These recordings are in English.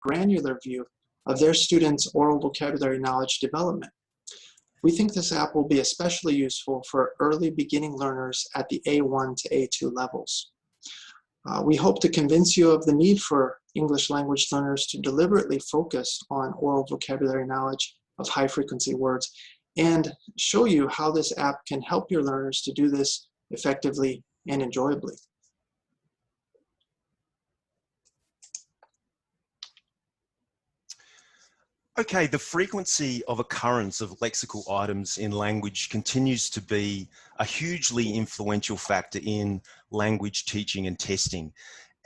granular view of their students' oral vocabulary knowledge development. We think this app will be especially useful for early beginning learners at the A1 to A2 levels. We hope to convince you of the need for English language learners to deliberately focus on oral vocabulary knowledge of high-frequency words and show you how this app can help your learners to do this effectively and enjoyably. Okay, the frequency of occurrence of lexical items in language continues to be a hugely influential factor in language teaching and testing.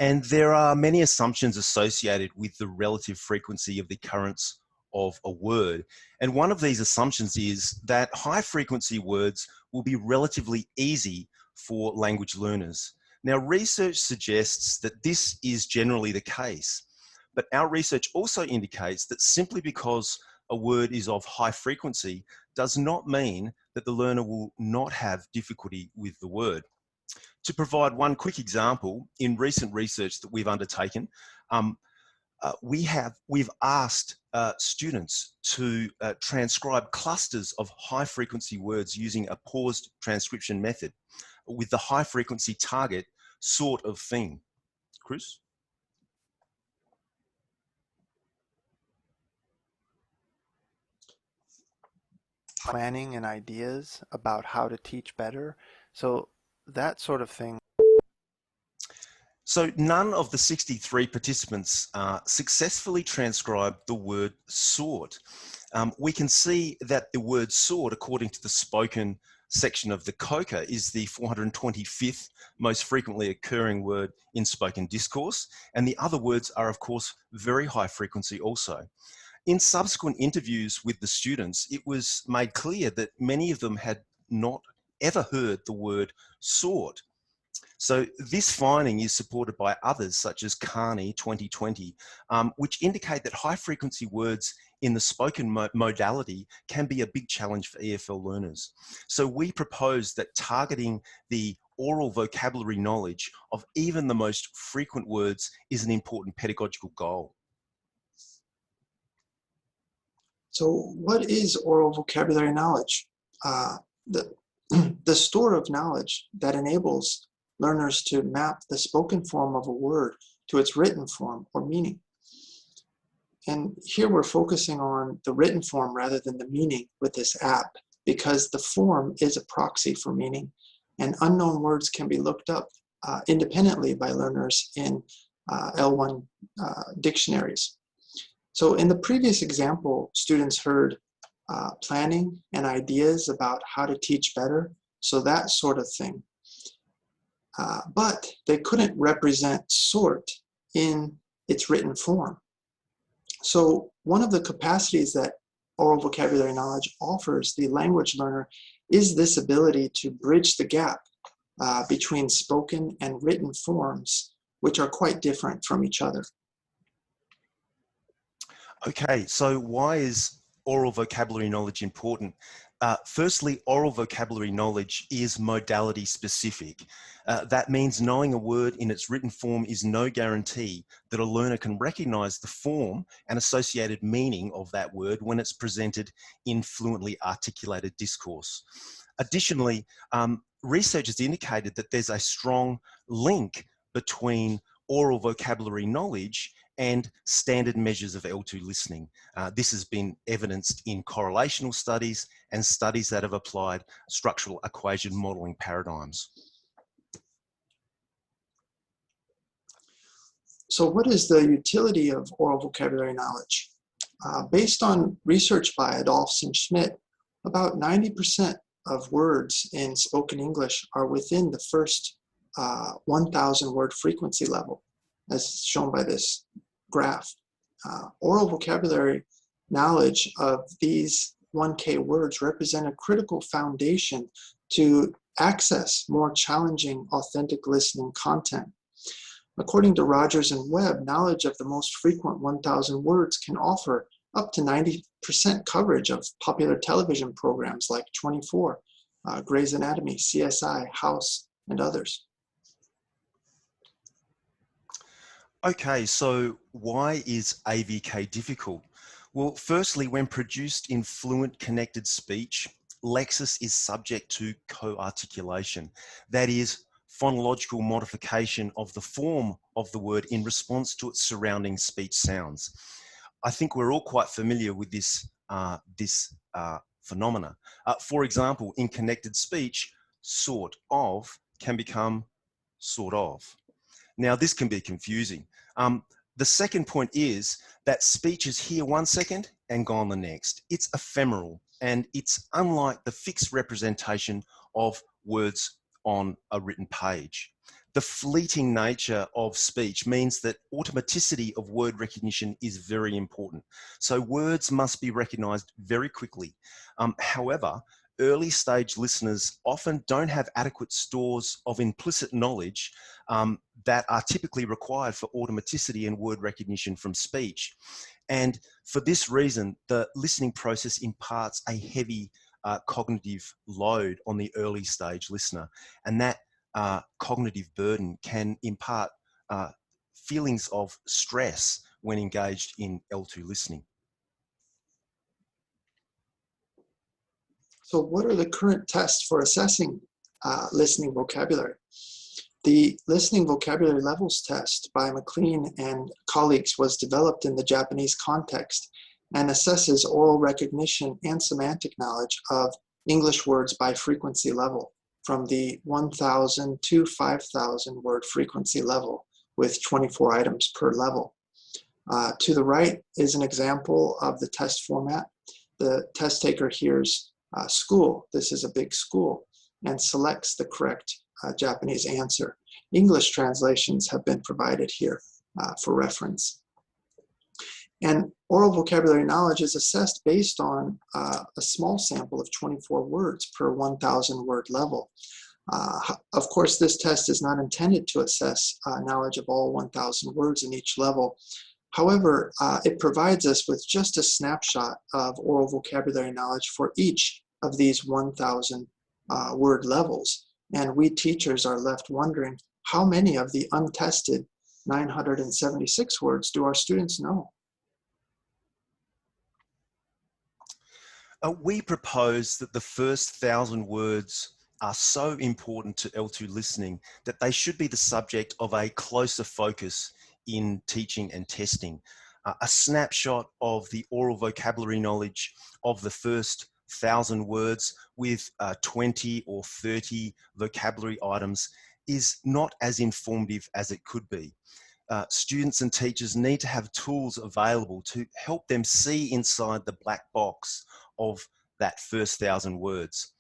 And there are many assumptions associated with the relative frequency of the occurrence of a word. And one of these assumptions is that high frequency words will be relatively easy for language learners. Now, research suggests that this is generally the case. But our research also indicates that simply because a word is of high frequency does not mean that the learner will not have difficulty with the word. To provide one quick example, in recent research that we've undertaken, we've asked students to transcribe clusters of high frequency words using a paused transcription method with the high frequency target sort of thing. Chris? Planning and ideas about how to teach better. So that sort of thing. So none of the 63 participants successfully transcribed the word sort. We can see that the word sort, according to the spoken section of the COCA, is the 425th most frequently occurring word in spoken discourse. And the other words are, of course, very high frequency also. In subsequent interviews with the students, it was made clear that many of them had not ever heard the word sort. So this finding is supported by others such as Carney 2020, which indicate that high frequency words in the spoken modality can be a big challenge for EFL learners. So we propose that targeting the oral vocabulary knowledge of even the most frequent words is an important pedagogical goal. So what is oral vocabulary knowledge? The store of knowledge that enables learners to map the spoken form of a word to its written form or meaning. And here we're focusing on the written form rather than the meaning with this app, because the form is a proxy for meaning, and unknown words can be looked up independently by learners in L1 dictionaries. So in the previous example, students heard planning and ideas about how to teach better, so that sort of thing. But they couldn't represent sort in its written form. So one of the capacities that oral vocabulary knowledge offers the language learner is this ability to bridge the gap between spoken and written forms, which are quite different from each other. Okay, so why is oral vocabulary knowledge important? Firstly, oral vocabulary knowledge is modality specific. That means knowing a word in its written form is no guarantee that a learner can recognize the form and associated meaning of that word when it's presented in fluently articulated discourse. Additionally, research has indicated that there's a strong link between oral vocabulary knowledge and standard measures of L2 listening. This has been evidenced in correlational studies and studies that have applied structural equation modeling paradigms. So what is the utility of oral vocabulary knowledge? Based on research by Adolphs and Schmidt, about 90% of words in spoken English are within the first 1,000 word frequency level, as shown by this graph. Oral vocabulary knowledge of these 1K words represent a critical foundation to access more challenging, authentic listening content. According to Rogers and Webb, knowledge of the most frequent 1,000 words can offer up to 90% coverage of popular television programs like 24, Grey's Anatomy, CSI, House, and others. Okay, so why is AVK difficult? Well, firstly, when produced in fluent connected speech, Lexis is subject to co-articulation. That is, phonological modification of the form of the word in response to its surrounding speech sounds. I think we're all quite familiar with this phenomena. For example, in connected speech, sort of can become sort of. Now, this can be confusing. The second point is that speech is here 1 second and gone the next. It's ephemeral, and it's unlike the fixed representation of words on a written page. The fleeting nature of speech means that automaticity of word recognition is very important. So words must be recognized very quickly. However, early stage listeners often don't have adequate stores of implicit knowledge that are typically required for automaticity and word recognition from speech. And for this reason, the listening process imparts a heavy cognitive load on the early stage listener. And that cognitive burden can impart feelings of stress when engaged in L2 listening. So what are the current tests for assessing listening vocabulary? The Listening Vocabulary Levels test by McLean and colleagues was developed in the Japanese context and assesses oral recognition and semantic knowledge of English words by frequency level from the 1,000 to 5,000 word frequency level with 24 items per level. To the right is an example of the test format. The test taker hears school, this is a big school, and selects the correct Japanese answer. English translations have been provided here for reference. And oral vocabulary knowledge is assessed based on a small sample of 24 words per 1,000 word level. Of course, this test is not intended to assess knowledge of all 1,000 words in each level. However, it provides us with just a snapshot of oral vocabulary knowledge for each of these 1,000 word levels. And we teachers are left wondering, how many of the untested 976 words do our students know? We propose that the first 1,000 words are so important to L2 listening that they should be the subject of a closer focus in teaching and testing. A snapshot of the oral vocabulary knowledge of the first 1,000 words with 20 or 30 vocabulary items is not as informative as it could be. Students and teachers need to have tools available to help them see inside the black box of that first 1,000 words.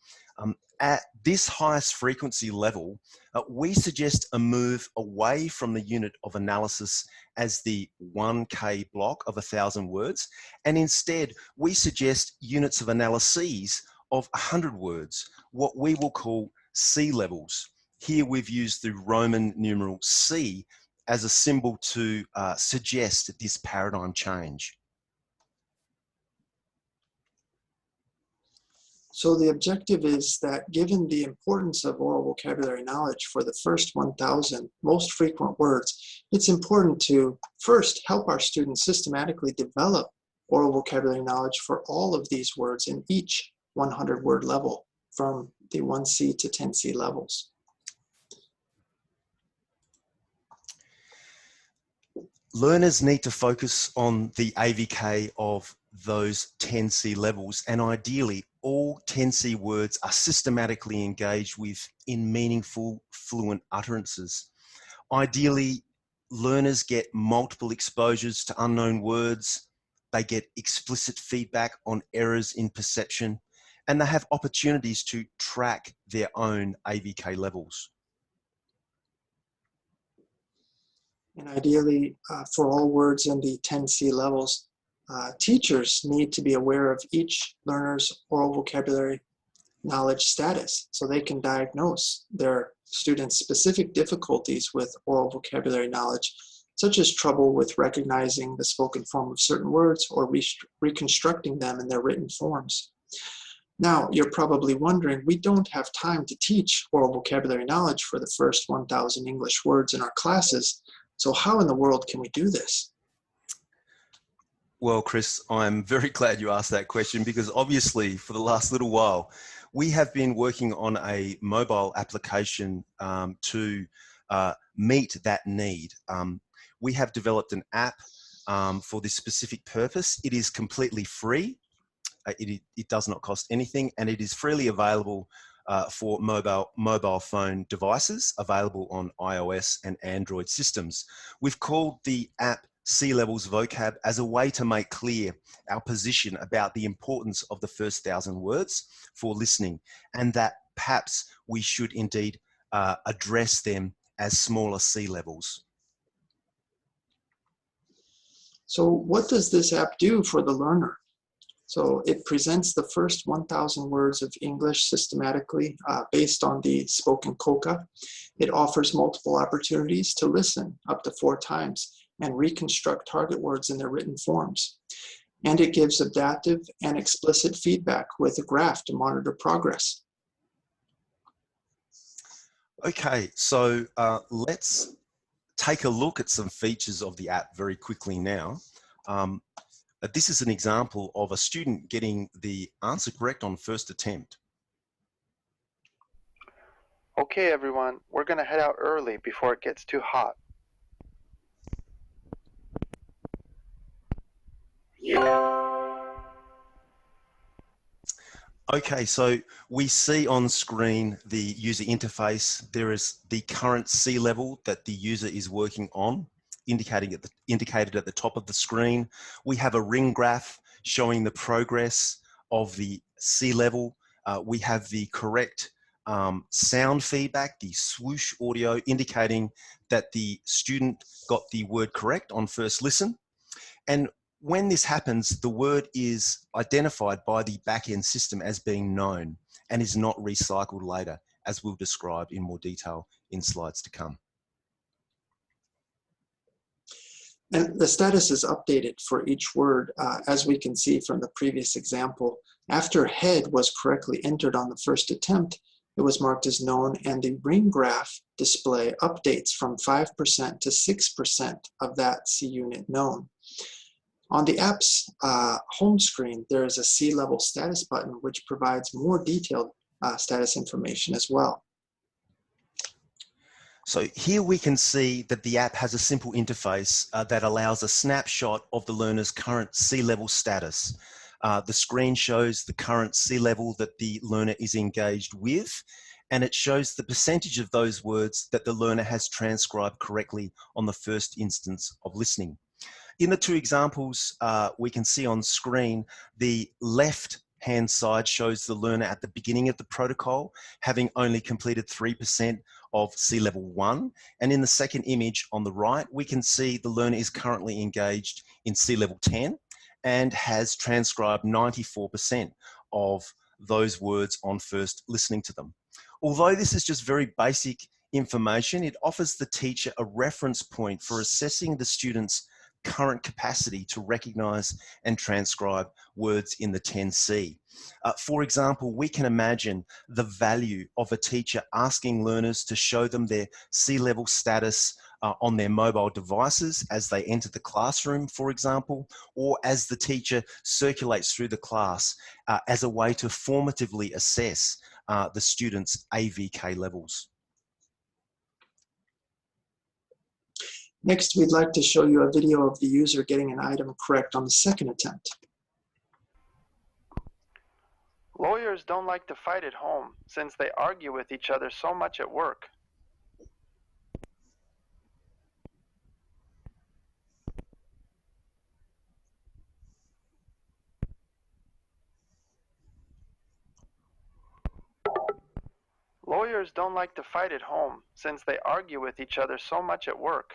At this highest frequency level, we suggest a move away from the unit of analysis as the 1K block of 1,000 words, and instead we suggest units of analyses of 100 words, what we will call C levels. Here we've used the Roman numeral C as a symbol to suggest this paradigm change. So the objective is that given the importance of oral vocabulary knowledge for the first 1,000 most frequent words, it's important to first help our students systematically develop oral vocabulary knowledge for all of these words in each 100 word level from the 1C to 10C levels. Learners need to focus on the AVK of those 10C levels, and ideally all 10C words are systematically engaged with in meaningful, fluent utterances. Ideally, learners get multiple exposures to unknown words, they get explicit feedback on errors in perception, and they have opportunities to track their own AVK levels. And ideally, for all words in the 10C levels, teachers need to be aware of each learner's oral vocabulary knowledge status so they can diagnose their students' specific difficulties with oral vocabulary knowledge, such as trouble with recognizing the spoken form of certain words or reconstructing them in their written forms. Now, you're probably wondering, we don't have time to teach oral vocabulary knowledge for the first 1,000 English words in our classes. So how in the world can we do this? Well, Chris, I'm very glad you asked that question, because obviously for the last little while, we have been working on a mobile application to meet that need. We have developed an app for this specific purpose. It is completely free. It does not cost anything, and it is freely available for mobile phone devices, available on iOS and Android systems. We've called the app C-Levels Vocab as a way to make clear our position about the importance of the first 1,000 words for listening, and that perhaps we should indeed address them as smaller C-levels. So what does this app do for the learner? So it presents the first 1,000 words of English systematically based on the spoken COCA. It offers multiple opportunities to listen up to 4 times and reconstruct target words in their written forms. And it gives adaptive and explicit feedback with a graph to monitor progress. Okay, so let's take a look at some features of the app very quickly now. This is an example of a student getting the answer correct on first attempt. Okay, everyone, we're going to head out early before it gets too hot. Okay, so we see on screen the user interface. There is the current C level that the user is working on, indicated at the top of the screen. We have a ring graph showing the progress of the C level. We have the correct sound feedback, the swoosh audio, indicating that the student got the word correct on first listen. And when this happens, the word is identified by the back-end system as being known and is not recycled later, as we'll describe in more detail in slides to come. And the status is updated for each word, as we can see from the previous example. After head was correctly entered on the first attempt, it was marked as known, and the ring graph display updates from 5% to 6% of that C unit known. On the app's home screen, there is a C-level status button, which provides more detailed status information as well. So here we can see that the app has a simple interface that allows a snapshot of the learner's current C-level status. The screen shows the current C-level that the learner is engaged with, and it shows the percentage of those words that the learner has transcribed correctly on the first instance of listening. In the 2 examples we can see on screen, the left-hand side shows the learner at the beginning of the protocol, having only completed 3% of C-level 1. And in the second image on the right, we can see the learner is currently engaged in C-level 10 and has transcribed 94% of those words on first listening to them. Although this is just very basic information, it offers the teacher a reference point for assessing the student's current capacity to recognize and transcribe words in the 10C. For example, we can imagine the value of a teacher asking learners to show them their C-level status on their mobile devices as they enter the classroom, for example, or as the teacher circulates through the class as a way to formatively assess the students' AVK levels. Next, we'd like to show you a video of the user getting an item correct on the second attempt. Lawyers don't like to fight at home since they argue with each other so much at work. Lawyers don't like to fight at home since they argue with each other so much at work.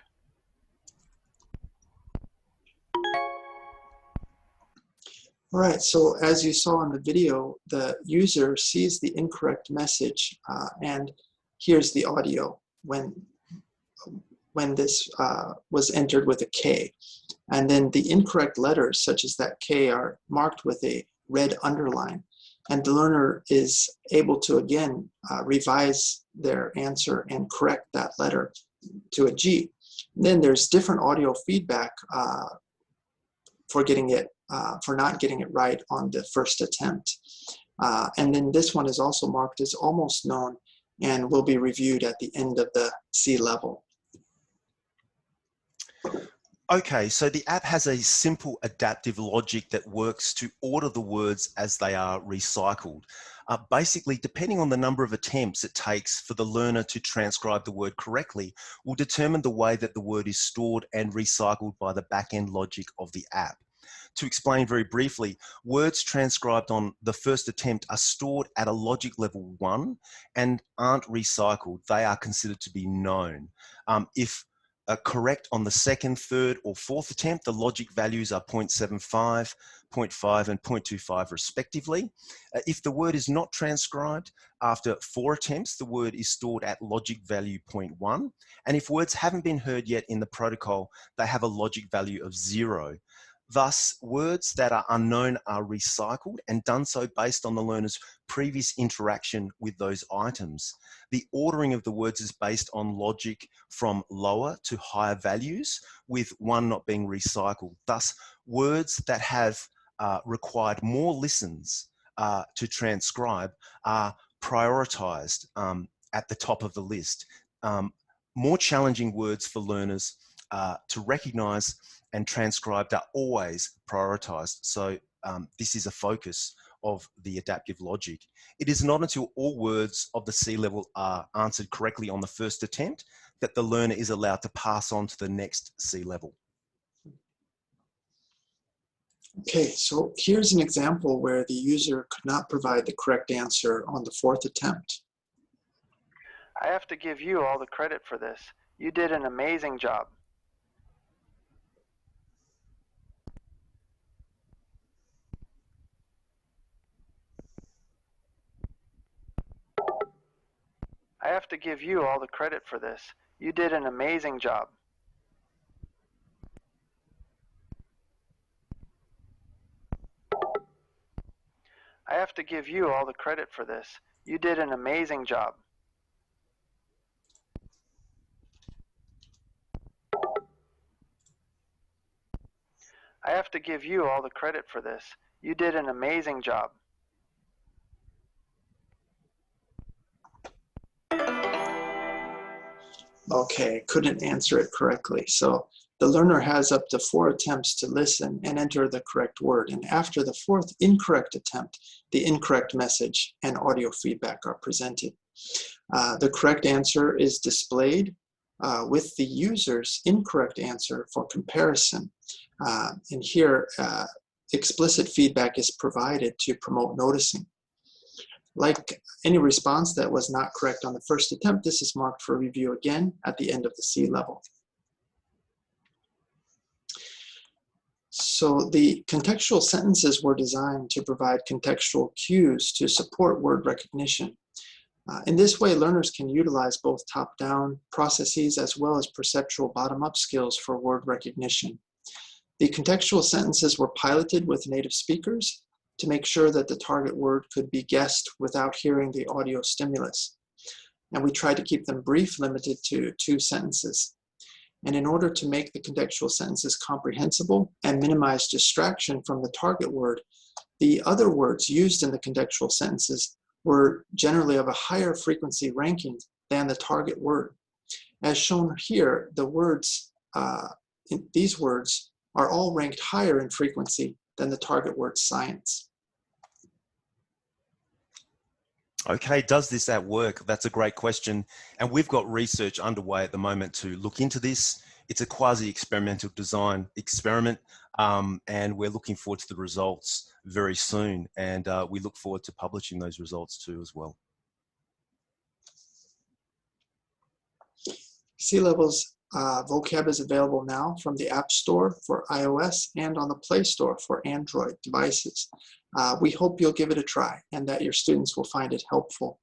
All right, so as you saw in the video, the user sees the incorrect message and hears the audio when this was entered with a K. And then the incorrect letters, such as that K, are marked with a red underline. And the learner is able to, again, revise their answer and correct that letter to a G. Then there's different audio feedback for not getting it right on the first attempt. And then this one is also marked as almost known and will be reviewed at the end of the C level. Okay, so the app has a simple adaptive logic that works to order the words as they are recycled. Basically, depending on the number of attempts it takes for the learner to transcribe the word correctly will determine the way that the word is stored and recycled by the back-end logic of the app. To explain very briefly, words transcribed on the first attempt are stored at a logic level 1 and aren't recycled. They are considered to be known. If correct on the second, third, or fourth attempt, the logic values are 0.75, 0.5, and 0.25 respectively. If the word is not transcribed, after 4 attempts, the word is stored at logic value 0.1. And if words haven't been heard yet in the protocol, they have a logic value of 0. Thus, words that are unknown are recycled and done so based on the learner's previous interaction with those items. The ordering of the words is based on logic from lower to higher values, with 1 not being recycled. Thus, words that have required more listens to transcribe are prioritized at the top of the list. More challenging words for learners to recognize and transcribed are always prioritized. So this is a focus of the adaptive logic. It is not until all words of the C level are answered correctly on the first attempt that the learner is allowed to pass on to the next C level. Okay, so here's an example where the user could not provide the correct answer on the 4th attempt. I have to give you all the credit for this. You did an amazing job. I have to give you all the credit for this. You did an amazing job. I have to give you all the credit for this. You did an amazing job. I have to give you all the credit for this. You did an amazing job. Okay, couldn't answer it correctly. So the learner has up to 4 attempts to listen and enter the correct word. And after the 4th incorrect attempt, the incorrect message and audio feedback are presented. The correct answer is displayed with the user's incorrect answer for comparison. And here, explicit feedback is provided to promote noticing. Like any response that was not correct on the first attempt, this is marked for review again at the end of the C level. So the contextual sentences were designed to provide contextual cues to support word recognition. In this way, learners can utilize both top-down processes as well as perceptual bottom-up skills for word recognition. The contextual sentences were piloted with native speakers to make sure that the target word could be guessed without hearing the audio stimulus. And we tried to keep them brief, limited to 2 sentences. And in order to make the contextual sentences comprehensible and minimize distraction from the target word, the other words used in the contextual sentences were generally of a higher frequency ranking than the target word. As shown here, the words, these words are all ranked higher in frequency than the target word science. Okay, does this app work? That's a great question. And we've got research underway at the moment to look into this. It's a quasi-experimental design experiment, and we're looking forward to the results very soon. And we look forward to publishing those results too as well. C-Level's vocab is available now from the App Store for iOS and on the Play Store for Android devices. We hope you'll give it a try and that your students will find it helpful.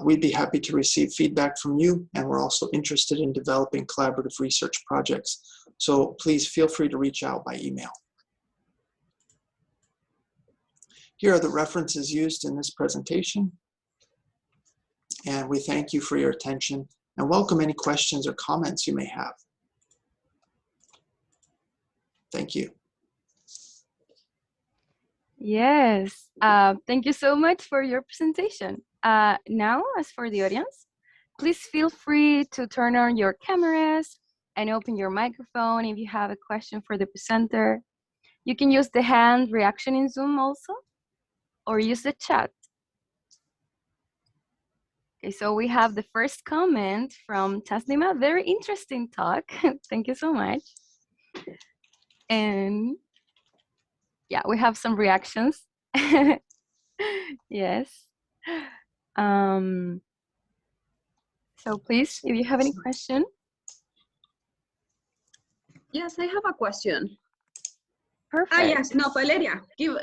We'd be happy to receive feedback from you, and we're also interested in developing collaborative research projects. So please feel free to reach out by email. Here are the references used in this presentation, and we thank you for your attention and welcome any questions or comments you may have. Thank you. Yes, thank you so much for your presentation. Now, as for the audience, please feel free to turn on your cameras and open your microphone if you have a question for the presenter. You can use the hand reaction in Zoom also, or use the chat. Okay, so we have the first comment from Tasnima. Very interesting talk. Thank you so much. And yeah, we have some reactions. Yes. So please, if you have any question. Yes, I have a question. Perfect. Ah, yes, no, Valeria. Give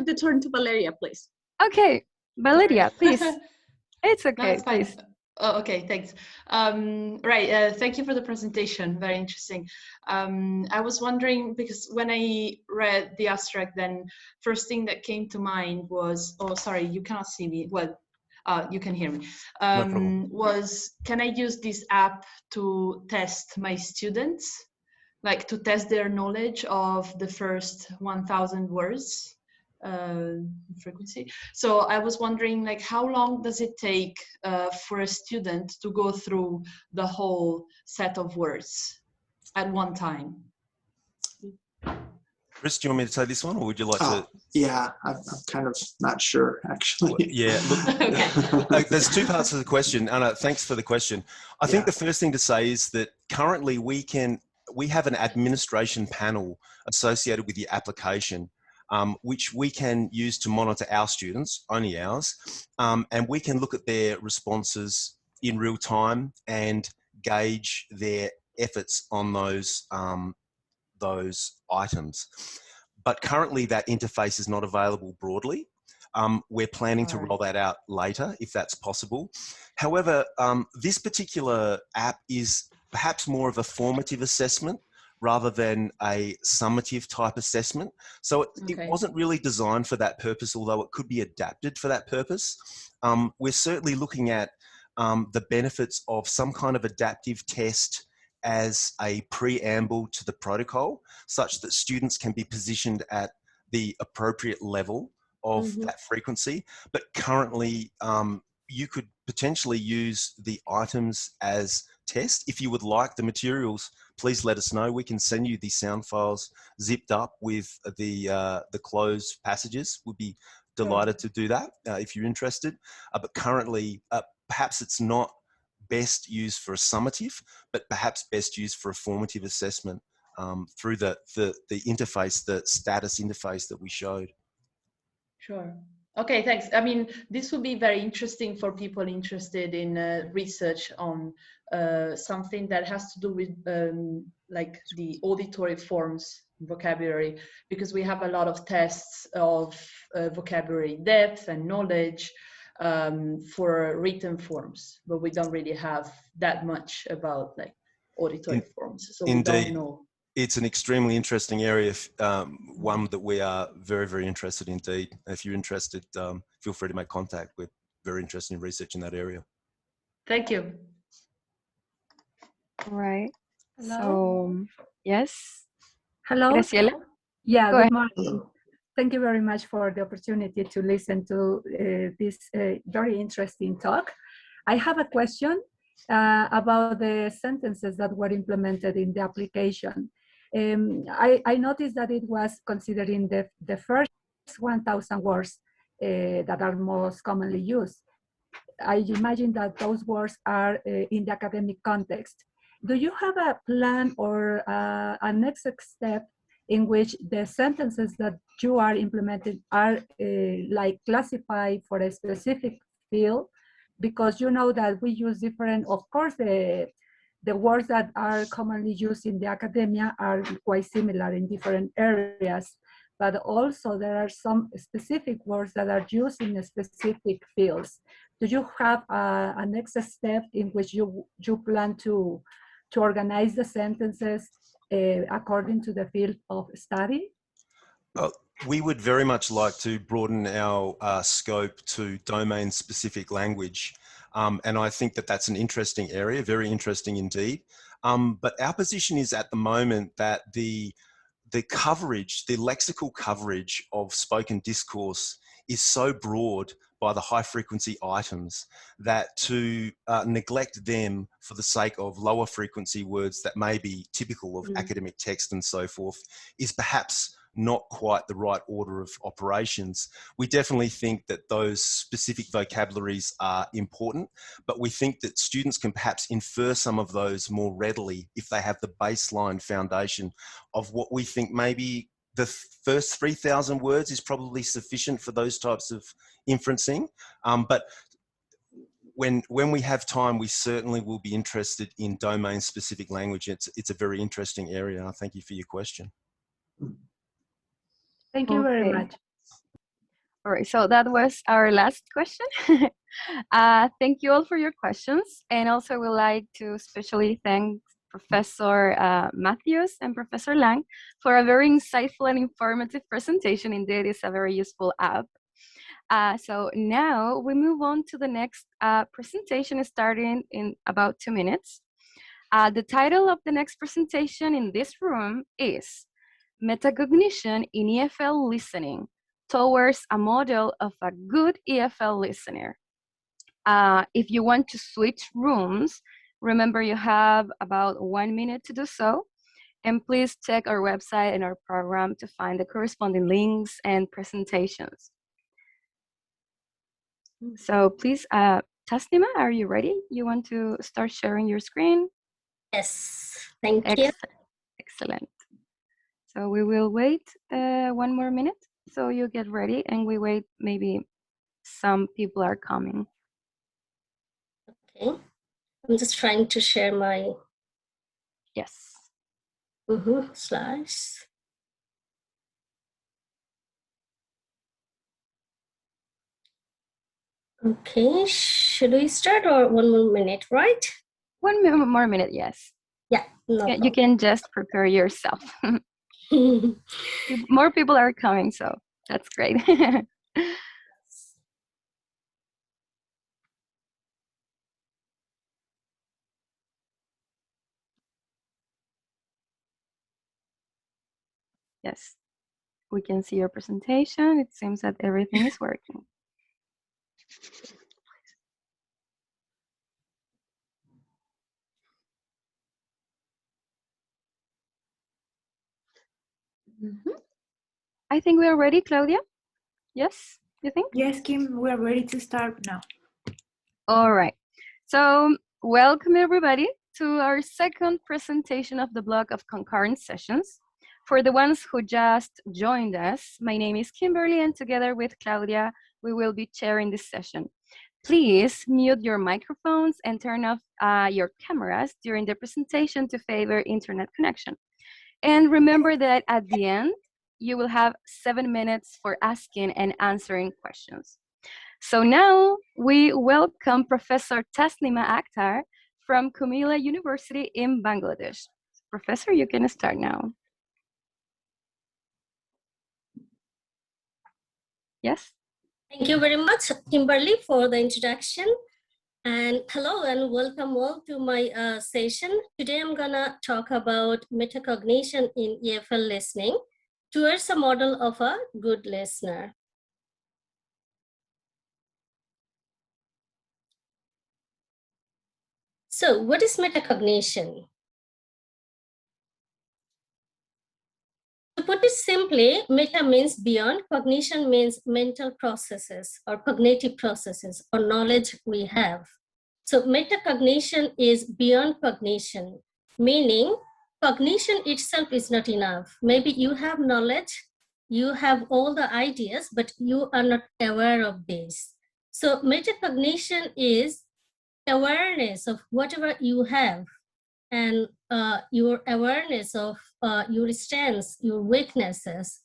the turn to Valeria, please. Okay, Valeria, please. It's okay, No, it's fine. please. Oh, okay, thanks. Right, thank you for the presentation, very interesting. I was wondering, because when I read the abstract, then first thing that came to mind was, oh, sorry, you cannot see me. Well, you can hear me. No problem. Was, can I use this app to test my students? Like to test their knowledge of the first 1,000 words frequency. So I was wondering, like, how long does it take for a student to go through the whole set of words at one time? Chris, do you want me to say this one, or would you like to? Yeah, I'm kind of not sure, actually. Well, yeah, look, Okay. there's two parts of the question. Anna, thanks for the question. I think the first thing to say is that currently we have an administration panel associated with the application, which we can use to monitor our students, only ours, and we can look at their responses in real time and gauge their efforts on those items. But currently that interface is not available broadly. We're planning to roll that out later if that's possible. However, this particular app is perhaps more of a formative assessment rather than a summative type assessment. So it wasn't really designed for that purpose, although it could be adapted for that purpose. We're certainly looking at the benefits of some kind of adaptive test as a preamble to the protocol, such that students can be positioned at the appropriate level of that frequency. But currently, you could potentially use the items as test. If you would like the materials, please let us know. We can send you the sound files zipped up with the closed passages. We'd be delighted to do that if you're interested. But currently, perhaps it's not best used for a summative, but perhaps best used for a formative assessment through the interface, the status interface that we showed. Sure. Okay, thanks. I mean, this would be very interesting for people interested in research on something that has to do with like the auditory forms vocabulary, because we have a lot of tests of vocabulary depth and knowledge for written forms, but we don't really have that much about like auditory forms, so we don't know. It's an extremely interesting area, one that we are very, very interested in indeed. If you're interested, feel free to make contact. We're very interested in research in that area. Thank you. All right. Hello. So, yes. Hello. Graciela? Yeah, Go good ahead. morning. Thank you very much for the opportunity to listen to this very interesting talk. I have a question about the sentences that were implemented in the application. I noticed that it was considering the first 1,000 words that are most commonly used. I imagine that those words are in the academic context. Do you have a plan or a next step in which the sentences that you are implementing are like classified for a specific field? Because you know that we use different, of course, the words that are commonly used in the academia are quite similar in different areas, but also there are some specific words that are used in specific fields. Do you have a next step in which you plan to organize the sentences according to the field of study? We would very much like to broaden our scope to domain-specific language. And I think that that's an interesting area, very interesting indeed. But our position is at the moment that the the coverage, the lexical coverage of spoken discourse is so broad by the high frequency items that to neglect them for the sake of lower frequency words that may be typical of academic text and so forth is perhaps not quite the right order of operations. We definitely think that those specific vocabularies are important, but we think that students can perhaps infer some of those more readily if they have the baseline foundation of what we think maybe the first 3,000 words is probably sufficient for those types of inferencing. But when we have time, we certainly will be interested in domain-specific language. It's a very interesting area. I thank you for your question. Thank you very much. All right, so that was our last question. Thank you all for your questions. And also we'd like to especially thank Professor Matthews and Professor Lange for a very insightful and informative presentation. Indeed, it's a very useful app. So now we move on to the next presentation starting in about 2 minutes. The title of the next presentation in this room is Metacognition in EFL Listening Towards a Model of a Good EFL Listener. If you want to switch rooms, remember you have about 1 minute to do so. And please check our website and our program to find the corresponding links and presentations. So please, Tasnima, are you ready? You want to start sharing your screen? Yes, thank you. Excellent. So we will wait 1 more minute so you get ready, and we wait, maybe some people are coming. Okay, I'm just trying to share my slides. Okay, should we start or 1 more minute, right? 1 more minute, yes. Yeah, no problem. You can just prepare yourself. More people are coming, so that's great. Yes, we can see your presentation. It seems that everything is working. I think we are ready, Claudia. Yes, you think? Yes, Kim, we are ready to start now. All right. So welcome everybody to our second presentation of the block of concurrent sessions. For the ones who just joined us, my name is Kimberly, and together with Claudia, we will be chairing this session. Please mute your microphones and turn off your cameras during the presentation to favor internet connection. And remember that at the end, you will have 7 minutes for asking and answering questions. So now we welcome Professor Tasnima Aktar from Comilla University in Bangladesh. Professor, you can start now. Yes? Thank you very much, Kimberly, for the introduction. And hello and welcome all to my session. Today I'm gonna talk about metacognition in EFL listening towards a model of a good listener. So what is metacognition? To put it simply, meta means beyond, cognition means mental processes or cognitive processes or knowledge we have. So metacognition is beyond cognition, meaning cognition itself is not enough. Maybe you have knowledge, you have all the ideas, but you are not aware of this. So metacognition is awareness of whatever you have, and your awareness of your strengths, your weaknesses.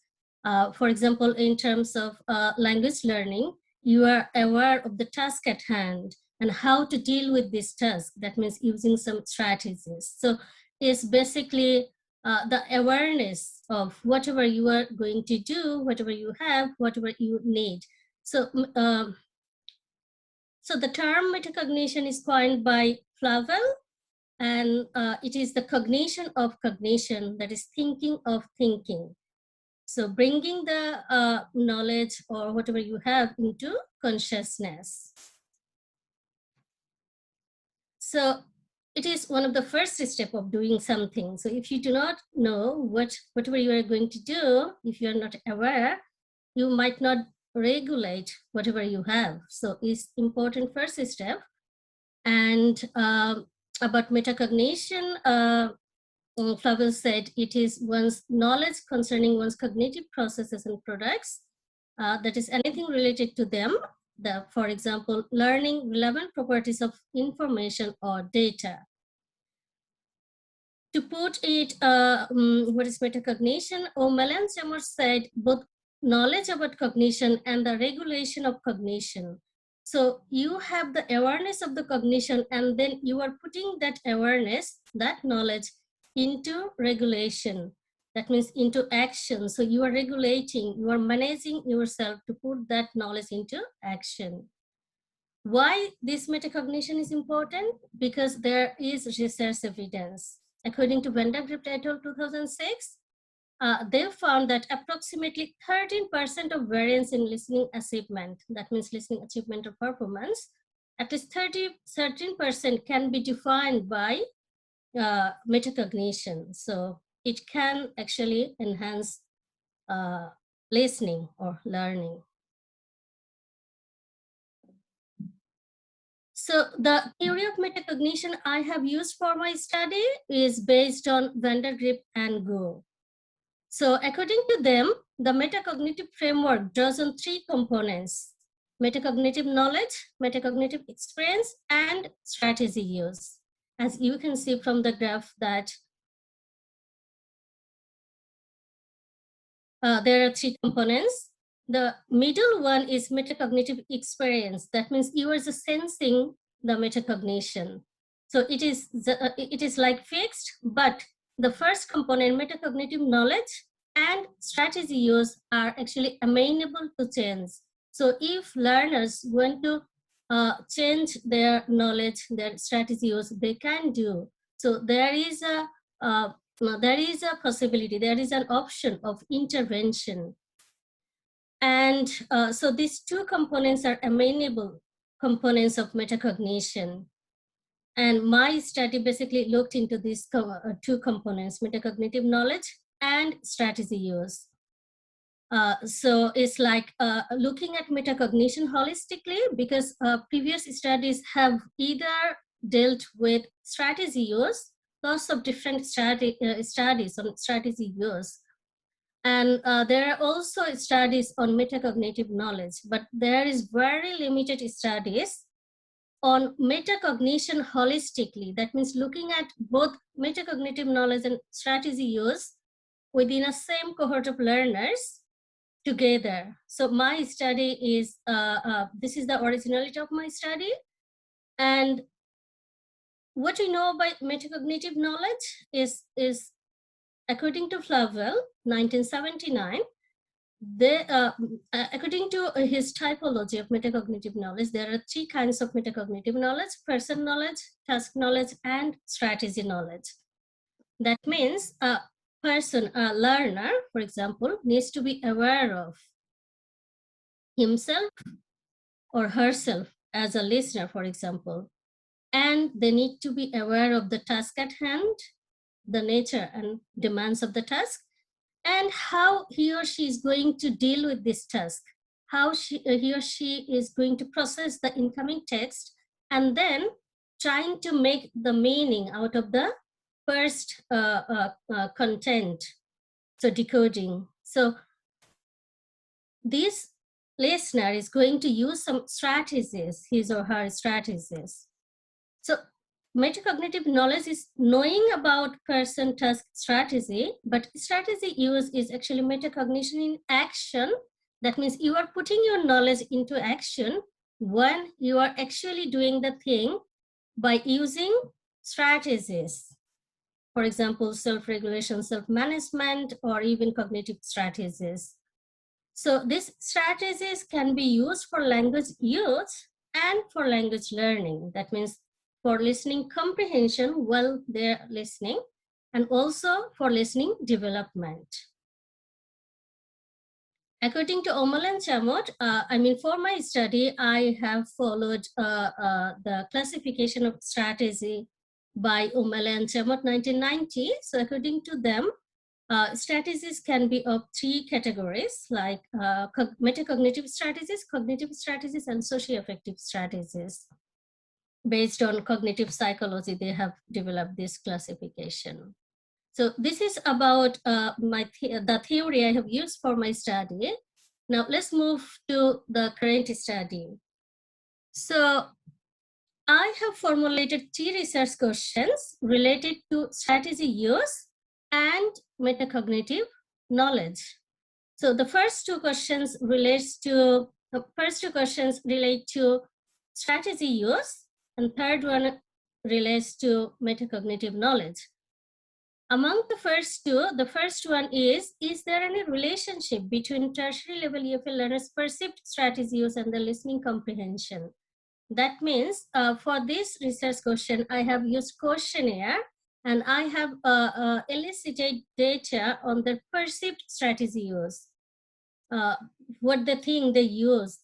For example, in terms of language learning, you are aware of the task at hand and how to deal with this task. That means using some strategies. So it's basically the awareness of whatever you are going to do, whatever you have, whatever you need. So, so the term metacognition is coined by Flavel, and it is the cognition of cognition, that is thinking of thinking. So bringing the knowledge or whatever you have into consciousness. So it is one of the first steps of doing something. So if you do not know whatever you are going to do, if you are not aware, you might not regulate whatever you have. So it's important first step. And about metacognition, Flavio said it is one's knowledge concerning one's cognitive processes and products, that is anything related to them, for example, learning relevant properties of information or data. To put it, what is metacognition? O'Malley said both knowledge about cognition and the regulation of cognition. So you have the awareness of the cognition, and then you are putting that awareness, that knowledge, into regulation. That means into action. So you are regulating, you are managing yourself to put that knowledge into action. Why this metacognition is important? Because there is research evidence. According to Vandergrift et al. 2006, they found that approximately 13% of variance in listening achievement, that means listening achievement or performance, at least 13% can be defined by metacognition. So it can actually enhance listening or learning. So the theory of metacognition I have used for my study is based on Vandergrift and Go. So according to them, the metacognitive framework draws on 3 components: metacognitive knowledge, metacognitive experience, and strategy use. As you can see from the graph that there are 3 components. The middle one is metacognitive experience. That means you are just sensing the metacognition. So it is like fixed, but the first component, metacognitive knowledge and strategy use, are actually amenable to change. So if learners want to change their knowledge, their strategy use, they can do. So there is a possibility, there is an option of intervention. And so these 2 components are amenable components of metacognition. And my study basically looked into these 2 components, metacognitive knowledge and strategy use. So it's like looking at metacognition holistically, because previous studies have either dealt with strategy use, lots of different studies on strategy use. And there are also studies on metacognitive knowledge, but there is very limited studies on metacognition holistically. That means looking at both metacognitive knowledge and strategy use within a same cohort of learners together. So my study is, this is the originality of my study. And what we know about metacognitive knowledge is according to Flavel, 1979, according to his typology of metacognitive knowledge, there are 3 kinds of metacognitive knowledge: person knowledge, task knowledge, and strategy knowledge. That means a person, a learner, for example, needs to be aware of himself or herself as a listener, for example, and they need to be aware of the task at hand, the nature and demands of the task, and how he or she is going to deal with this task, how he or she is going to process the incoming text, and then trying to make the meaning out of the first content, so decoding. So this listener is going to use some strategies, his or her strategies. So metacognitive knowledge is knowing about person, task, strategy, but strategy use is actually metacognition in action. That means you are putting your knowledge into action when you are actually doing the thing by using strategies. For example, self-regulation, self-management, or even cognitive strategies. So these strategies can be used for language use and for language learning. That means for listening comprehension while they're listening, and also for listening development. According to Omal and Chamot, for my study, I have followed the classification of strategy by Omal and Chamot 1990. So according to them, strategies can be of three categories, like metacognitive strategies, cognitive strategies, and socio-affective strategies. Based on cognitive psychology, they have developed this classification. So this is about the theory I have used for my study. Now let's move to the current study. So I have formulated 3 research questions related to strategy use and metacognitive knowledge. So the first 2 questions relate to strategy use, and third one relates to metacognitive knowledge. Among the first 2, the first one is there any relationship between tertiary level EFL learners' perceived strategy use and the listening comprehension? That means for this research question, I have used questionnaire and I have elicited data on their perceived strategy use. What they think they use,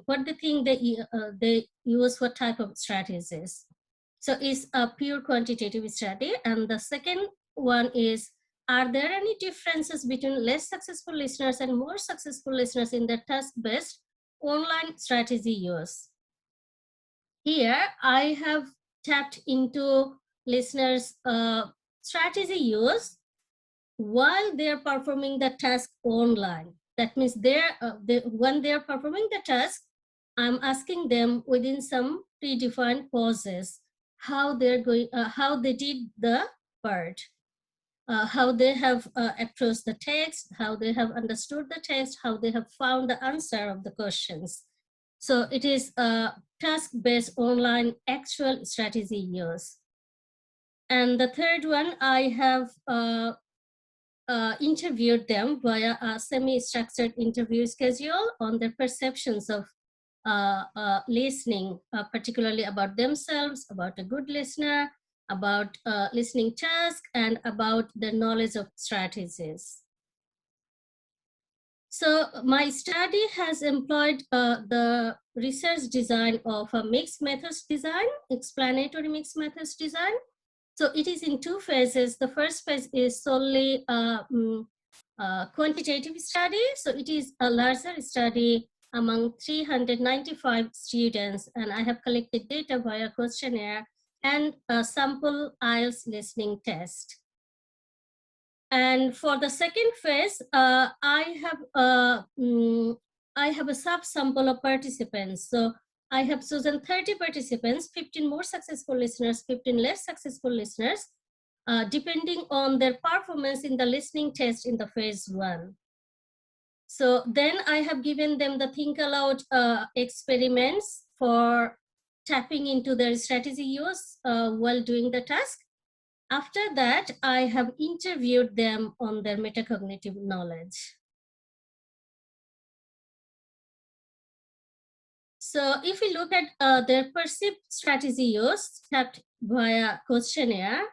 what they think they use, what type of strategies. So it's a pure quantitative study. And the second one is, are there any differences between less successful listeners and more successful listeners in the task-based online strategy use? Here, I have tapped into listeners' strategy use while they're performing the task online. That means when they're performing the task, I'm asking them within some predefined pauses how they did the part, how they have approached the text, how they have understood the text, how they have found the answer of the questions. So it is a task-based online actual strategy use. And the third one, I have interviewed them via a semi-structured interview schedule on their perceptions of listening, particularly about themselves, about a good listener, about listening task, and about the knowledge of strategies. So my study has employed the research design of a mixed methods design, explanatory mixed methods design. So it is in 2 phases. The first phase is solely quantitative study. So it is a larger study among 395 students, and I have collected data via questionnaire and a sample IELTS listening test. And for the second phase, I have a subsample of participants. So I have chosen 30 participants, 15 more successful listeners, 15 less successful listeners, depending on their performance in the listening test in the phase 1. So then I have given them the think aloud experiments for tapping into their strategy use while doing the task. After that, I have interviewed them on their metacognitive knowledge. So if we look at their perceived strategy use tapped via questionnaire,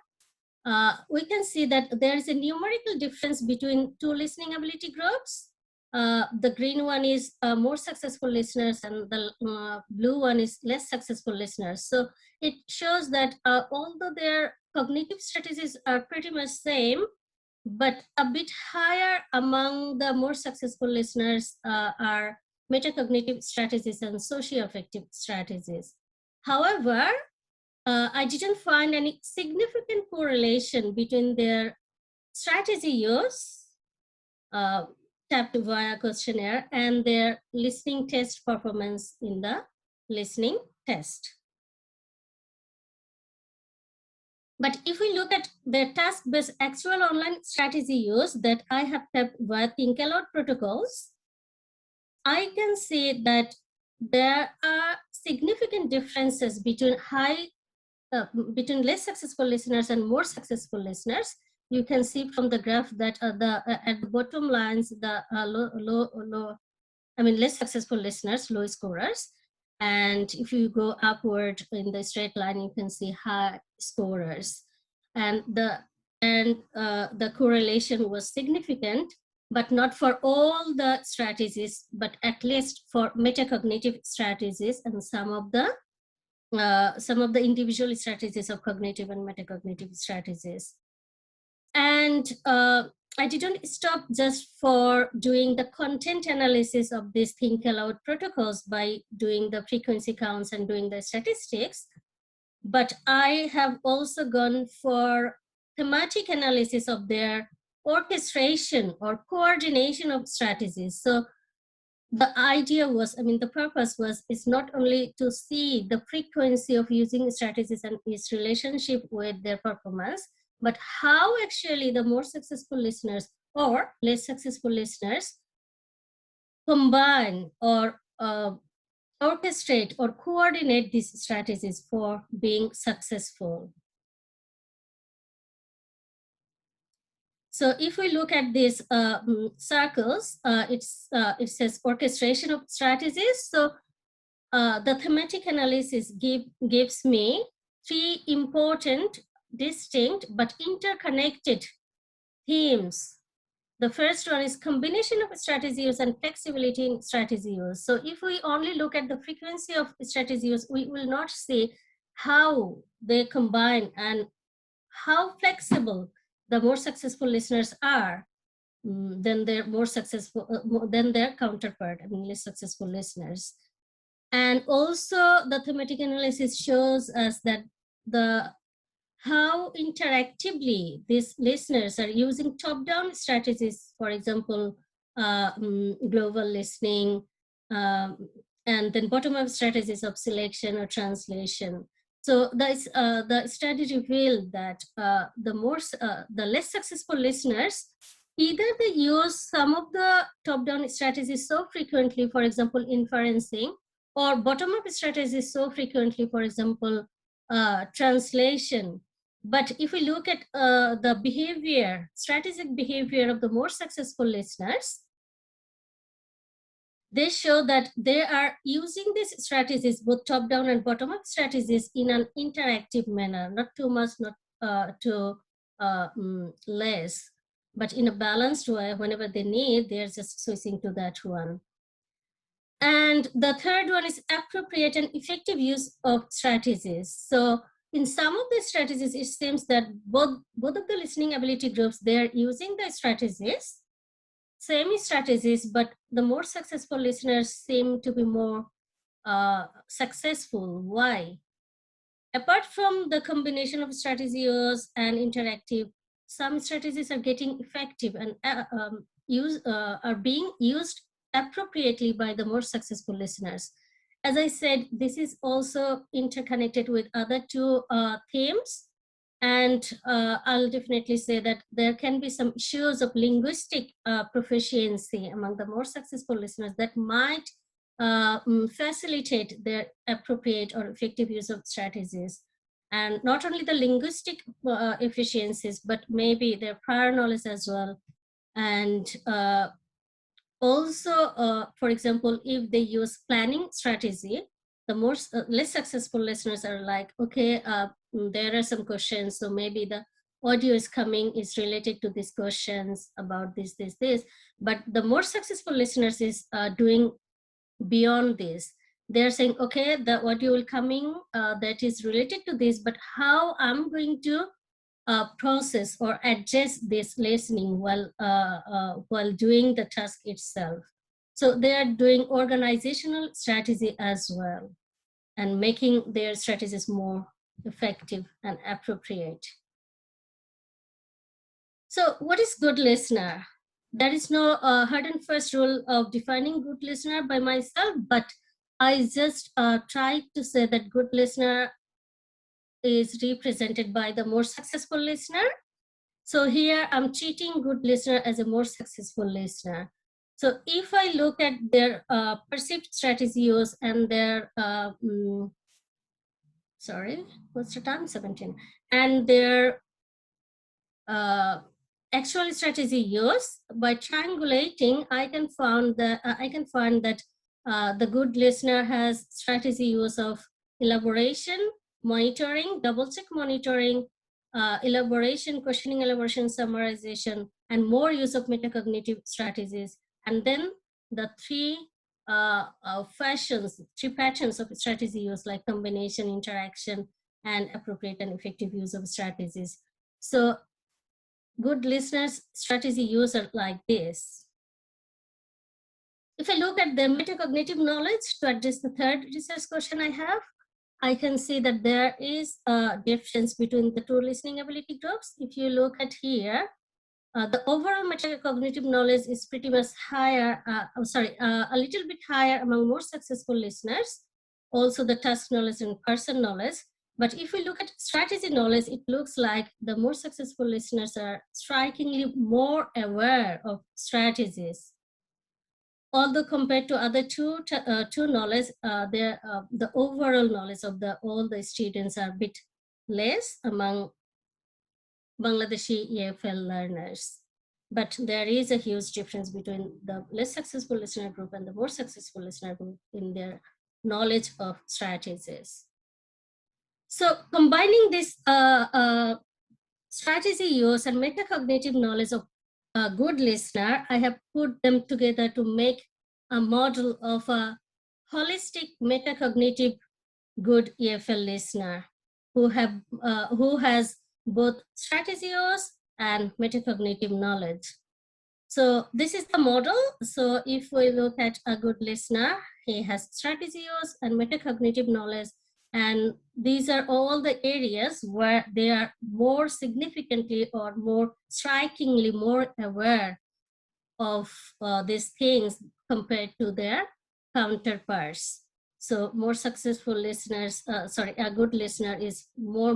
we can see that there is a numerical difference between 2 listening ability groups. The green one is more successful listeners and the blue one is less successful listeners. So it shows that although their cognitive strategies are pretty much same, but a bit higher among the more successful listeners are metacognitive strategies and socio-affective strategies. However, I didn't find any significant correlation between their strategy use tapped via questionnaire and their listening test performance in the listening test. But if we look at the task-based actual online strategy use that I have tapped via think aloud protocols, I can see that there are significant differences between between less successful listeners and more successful listeners. You can see from the graph that at the bottom lines, the less successful listeners, low scorers, And if you go upward in the straight line, you can see high scorers. And the correlation was significant, but not for all the strategies, but at least for metacognitive strategies and some of the individual strategies of cognitive and metacognitive strategies. And I didn't stop just for doing the content analysis of these think aloud protocols by doing the frequency counts and doing the statistics, but I have also gone for thematic analysis of their orchestration or coordination of strategies. So the idea was, the purpose was, is not only to see the frequency of using strategies and its relationship with their performance, but how actually the more successful listeners or less successful listeners combine or orchestrate or coordinate these strategies for being successful. So if we look at these circles, it says orchestration of strategies. So the thematic analysis gives me three important, distinct, but interconnected themes. The first one is combination of strategy use and flexibility in strategy use. So if we only look at the frequency of strategy use, we will not see how they combine and how flexible the more successful listeners are than their more successful, than their counterpart, less successful listeners. And also the thematic analysis shows us that how interactively these listeners are using top-down strategies, for example, global listening, and then bottom-up strategies of selection or translation. So the study revealed that the less successful listeners, either they use some of the top-down strategies so frequently, for example, inferencing, or bottom-up strategies so frequently, for example, translation. But if we look at the behavior, strategic behavior of the more successful listeners, they show that they are using these strategies, both top-down and bottom-up strategies, in an interactive manner, not too much, not too less, but in a balanced way. Whenever they need, they're just switching to that one. And the third one is appropriate and effective use of strategies. So in some of the strategies, it seems that both of the listening ability groups, they're using the strategies, same strategies, but the more successful listeners seem to be more successful. Why? Apart from the combination of strategies and interactive, some strategies are getting effective and are being used appropriately by the more successful listeners. As I said, this is also interconnected with other two themes. And I'll definitely say that there can be some issues of linguistic proficiency among the more successful listeners that might facilitate their appropriate or effective use of strategies. And not only the linguistic efficiencies, but maybe their prior knowledge as well. And also, for example, if they use planning strategy, the more less successful listeners are like, okay, there are some questions, so maybe the audio is coming is related to these questions about this. But the more successful listeners is doing beyond this. They're saying, okay, the audio will coming that is related to this, but how I'm going to process or adjust this listening while doing the task itself. So they are doing organizational strategy as well and making their strategies more effective and appropriate. So what is good listener? There is no hard and fast rule of defining good listener by myself, but I just tried to say that good listener is represented by the more successful listener. So here I'm treating good listener as a more successful listener. So if I look at their perceived strategy use and their, sorry, what's the time? 17. And their actual strategy use, by triangulating, I can find that The good listener has strategy use of elaboration, monitoring, double-check monitoring, elaboration, questioning, elaboration, summarization, and more use of metacognitive strategies. And then the three patterns of strategy use, like combination, interaction, and appropriate and effective use of strategies. So good listeners' strategy use are like this. If I look at the metacognitive knowledge to address the third research question I have, I can see that there is a difference between the two listening ability groups. If you look at here, the overall metacognitive knowledge is pretty much higher, a little bit higher among more successful listeners, also the task knowledge and person knowledge. But if we look at strategy knowledge, it looks like the more successful listeners are strikingly more aware of strategies. Although compared to other two knowledge, the overall knowledge of all the students are a bit less among Bangladeshi EFL learners. But there is a huge difference between the less successful listener group and the more successful listener group in their knowledge of strategies. So combining this strategy use and metacognitive knowledge of a good listener, I have put them together to make a model of a holistic metacognitive good EFL listener who has both strategy use and metacognitive knowledge. So this is the model. So if we look at a good listener, he has strategy use and metacognitive knowledge. And these are all the areas where they are more significantly or more strikingly more aware of these things compared to their counterparts. So more successful listeners, a good listener is more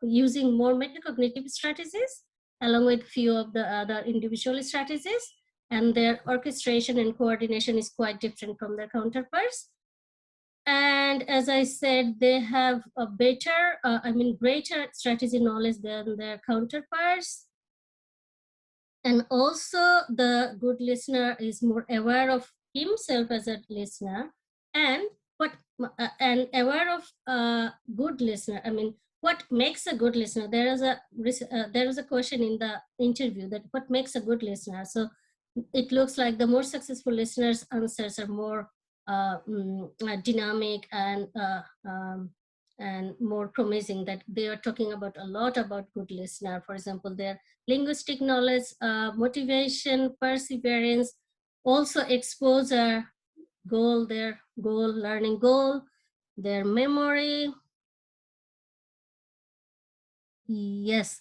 using more metacognitive strategies along with few of the other individual strategies, and their orchestration and coordination is quite different from their counterparts. And as I said, they have a better, greater strategy knowledge than their counterparts. And also the good listener is more aware of himself as a listener and aware of a good listener. What makes a good listener? There is a question in the interview that what makes a good listener. So it looks like the more successful listeners' answers are more dynamic and more promising, that they are talking about a lot about good listener. For example, their linguistic knowledge, motivation, perseverance, also exposure, their learning goal, their memory. Yes.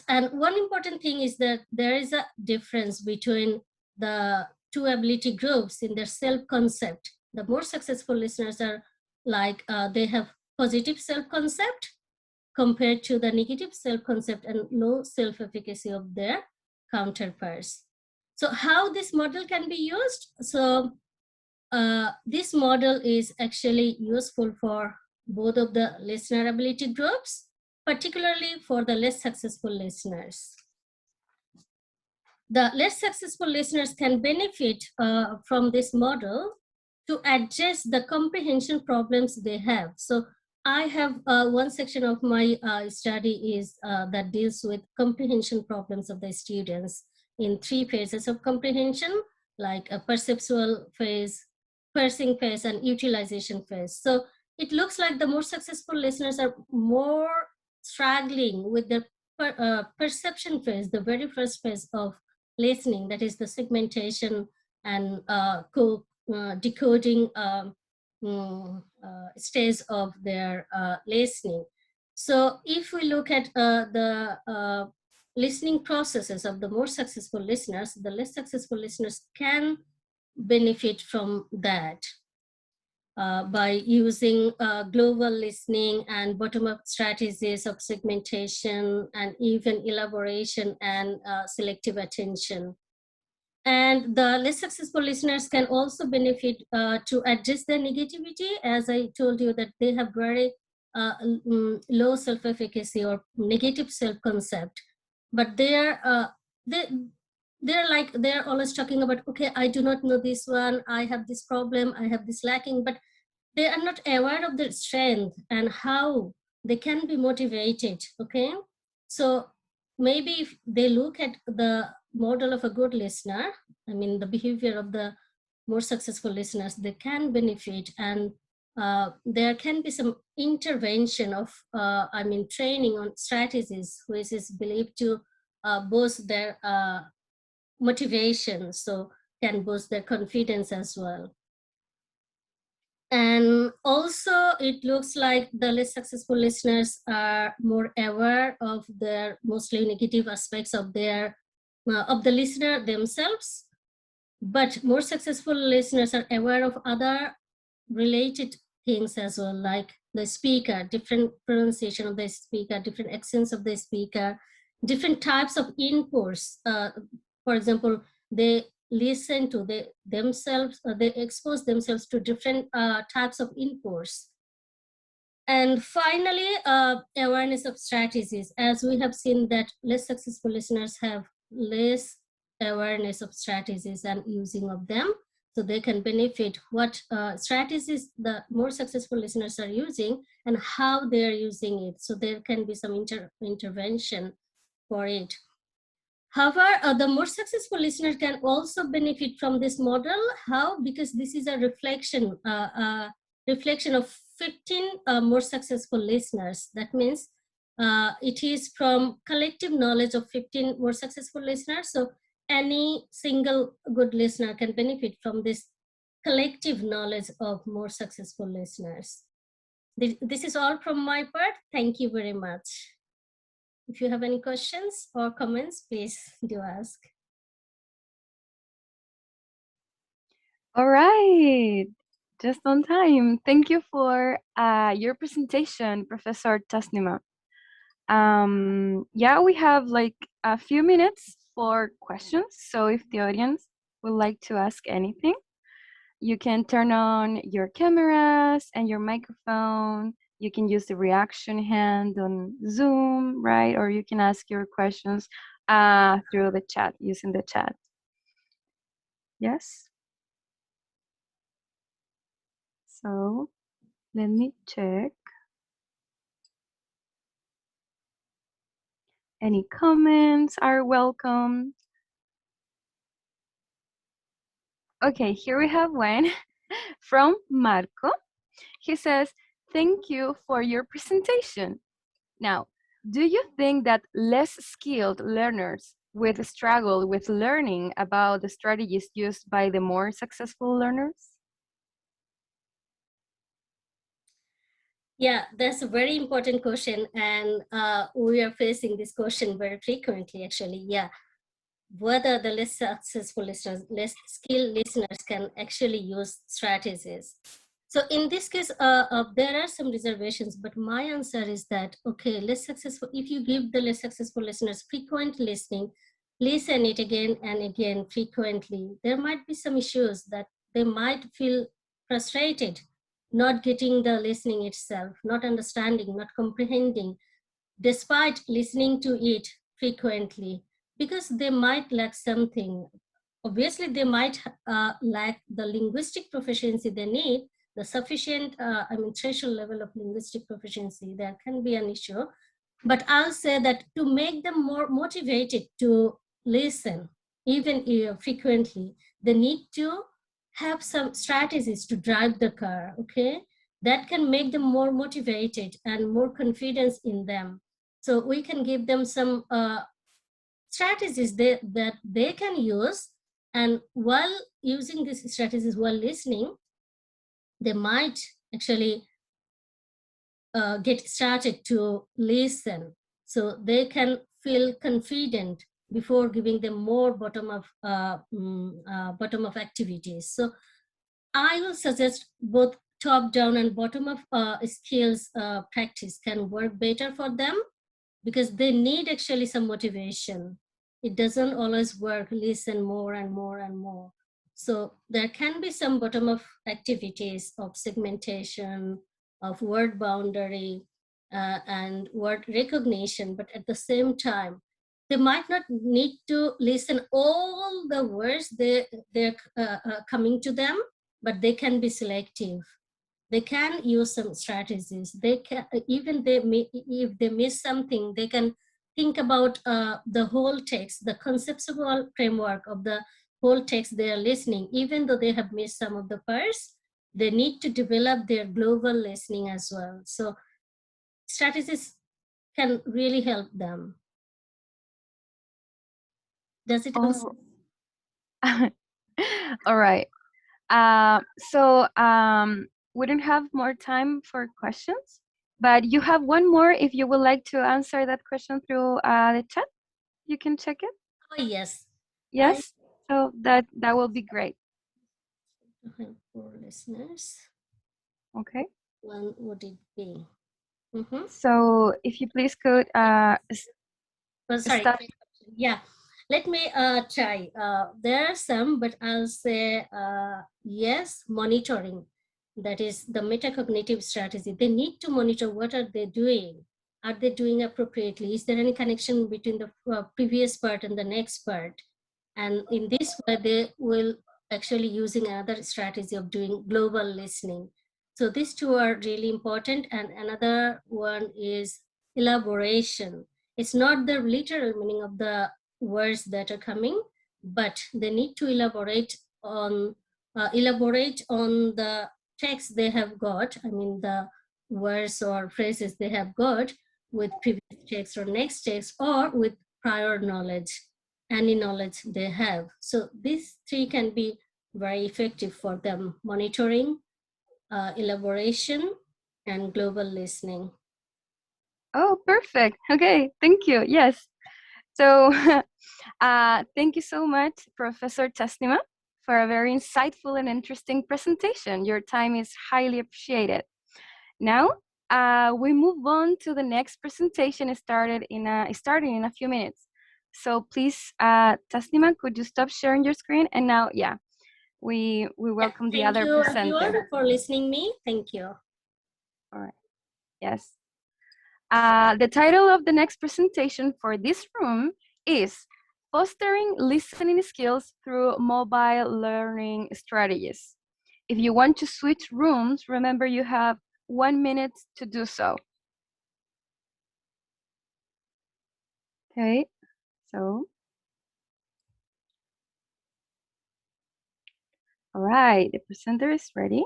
And one important thing is that there is a difference between the two ability groups in their self-concept. The more successful listeners are like, they have positive self-concept compared to the negative self-concept and low self-efficacy of their counterparts. So how this model can be used? So this model is actually useful for both of the listener ability groups, particularly for the less successful listeners. The less successful listeners can benefit from this model to address the comprehension problems they have. So I have one section of my study is that deals with comprehension problems of the students in 3 phases of comprehension, like a perceptual phase, parsing phase, and utilization phase. So it looks like the more successful listeners are more struggling with the perception phase, the very first phase of listening, that is the segmentation and decoding stage of their listening. So if we look at the listening processes of the more successful listeners, the less successful listeners can benefit from that by using global listening and bottom-up strategies of segmentation and even elaboration and selective attention. And the less successful listeners can also benefit to address their negativity. As I told you, that they have very low self-efficacy or negative self-concept, but they're always talking about, okay, I do not know this one, I have this problem, I have this lacking, but they are not aware of their strength and how they can be motivated. Okay, so maybe if they look at the model of a good listener, I mean the behavior of the more successful listeners, they can benefit, and there can be some intervention of I mean training on strategies which is believed to boost their motivation, so can boost their confidence as well. And also it looks like the less successful listeners are more aware of their mostly negative aspects of their of the listener themselves, but more successful listeners are aware of other related things as well, like the speaker, different pronunciation of the speaker, different accents of the speaker, different types of inputs. For example, they listen to themselves, they expose themselves to different types of inputs. And finally, awareness of strategies. As we have seen that less successful listeners have less awareness of strategies and using of them, so they can benefit what strategies the more successful listeners are using and how they are using it. So there can be some intervention for it. However, the more successful listener can also benefit from this model. How? Because this is a reflection of 15 more successful listeners. That means it is from collective knowledge of 15 more successful listeners. So any single good listener can benefit from this collective knowledge of more successful listeners. This is all from my part. Thank you very much. If you have any questions or comments, please do ask. All right, just on time. Thank you for your presentation, Professor Tasnima. Yeah, we have like a few minutes for questions. So if the audience would like to ask anything, you can turn on your cameras and your microphone. You can use the reaction hand on Zoom, right? Or you can ask your questions through the chat, using the chat. Yes? So let me check. Any comments are welcome. Okay, here we have one from Marco. He says, thank you for your presentation. Now, do you think that less skilled learners will struggle with learning about the strategies used by the more successful learners? Yeah, that's a very important question. And we are facing this question very frequently, actually. Yeah, whether the less successful listeners, less skilled listeners can actually use strategies. So in this case, there are some reservations, but my answer is that, okay, less successful, if you give the less successful listeners frequent listening, listen it again and again frequently, there might be some issues that they might feel frustrated, not getting the listening itself, not understanding, not comprehending, despite listening to it frequently, because they might lack something. Obviously, they might lack the linguistic proficiency they need, the sufficient, threshold level of linguistic proficiency. There can be an issue. But I'll say that to make them more motivated to listen, even frequently, they need to have some strategies to drive the car, okay? That can make them more motivated and more confidence in them. So we can give them some strategies that they can use, and while using these strategies while listening, they might actually get started to listen, so they can feel confident before giving them more bottom-up activities. So I will suggest both top-down and bottom-up skills practice can work better for them, because they need actually some motivation. It doesn't always work, listen more and more and more. So there can be some bottom-up activities of segmentation, of word boundary, and word recognition, but at the same time, they might not need to listen all the words they're coming to them, but they can be selective. They can use some strategies. They can, even if they miss something, they can think about the whole text, the conceptual framework of the whole text they are listening. Even though they have missed some of the parts, they need to develop their global listening as well. So strategies can really help them. Does it also? All right. We don't have more time for questions, but you have one more if you would like to answer that question through the chat. You can check it. Oh, yes. Yes. So that will be great. For listeners. Okay. When would it be? So if you please could sorry. start. Yeah, let me try. There are some, but I'll say yes, monitoring. That is the metacognitive strategy. They need to monitor what are they doing. Are they doing appropriately? Is there any connection between the previous part and the next part? And in this way, they will actually using another strategy of doing global listening. So these two are really important. And another one is elaboration. It's not the literal meaning of the words that are coming, but they need to elaborate on the text they have got. I mean, the words or phrases they have got with previous text or next text, or with prior knowledge, any knowledge they have. So these three can be very effective for them: monitoring, elaboration, and global listening. Oh, perfect. Okay, thank you. Yes. So thank you so much, Professor Tasnima, for a very insightful and interesting presentation. Your time is highly appreciated. Now, we move on to the next presentation starting in a few minutes. So please, Tasnima, could you stop sharing your screen? And now, yeah, we welcome the other presenter. Thank you for listening me. Thank you. All right. Yes. The title of the next presentation for this room is Fostering Listening Skills Through Mobile Learning Strategies. If you want to switch rooms, remember you have 1 minute to do so. Okay, so. All right, the presenter is ready.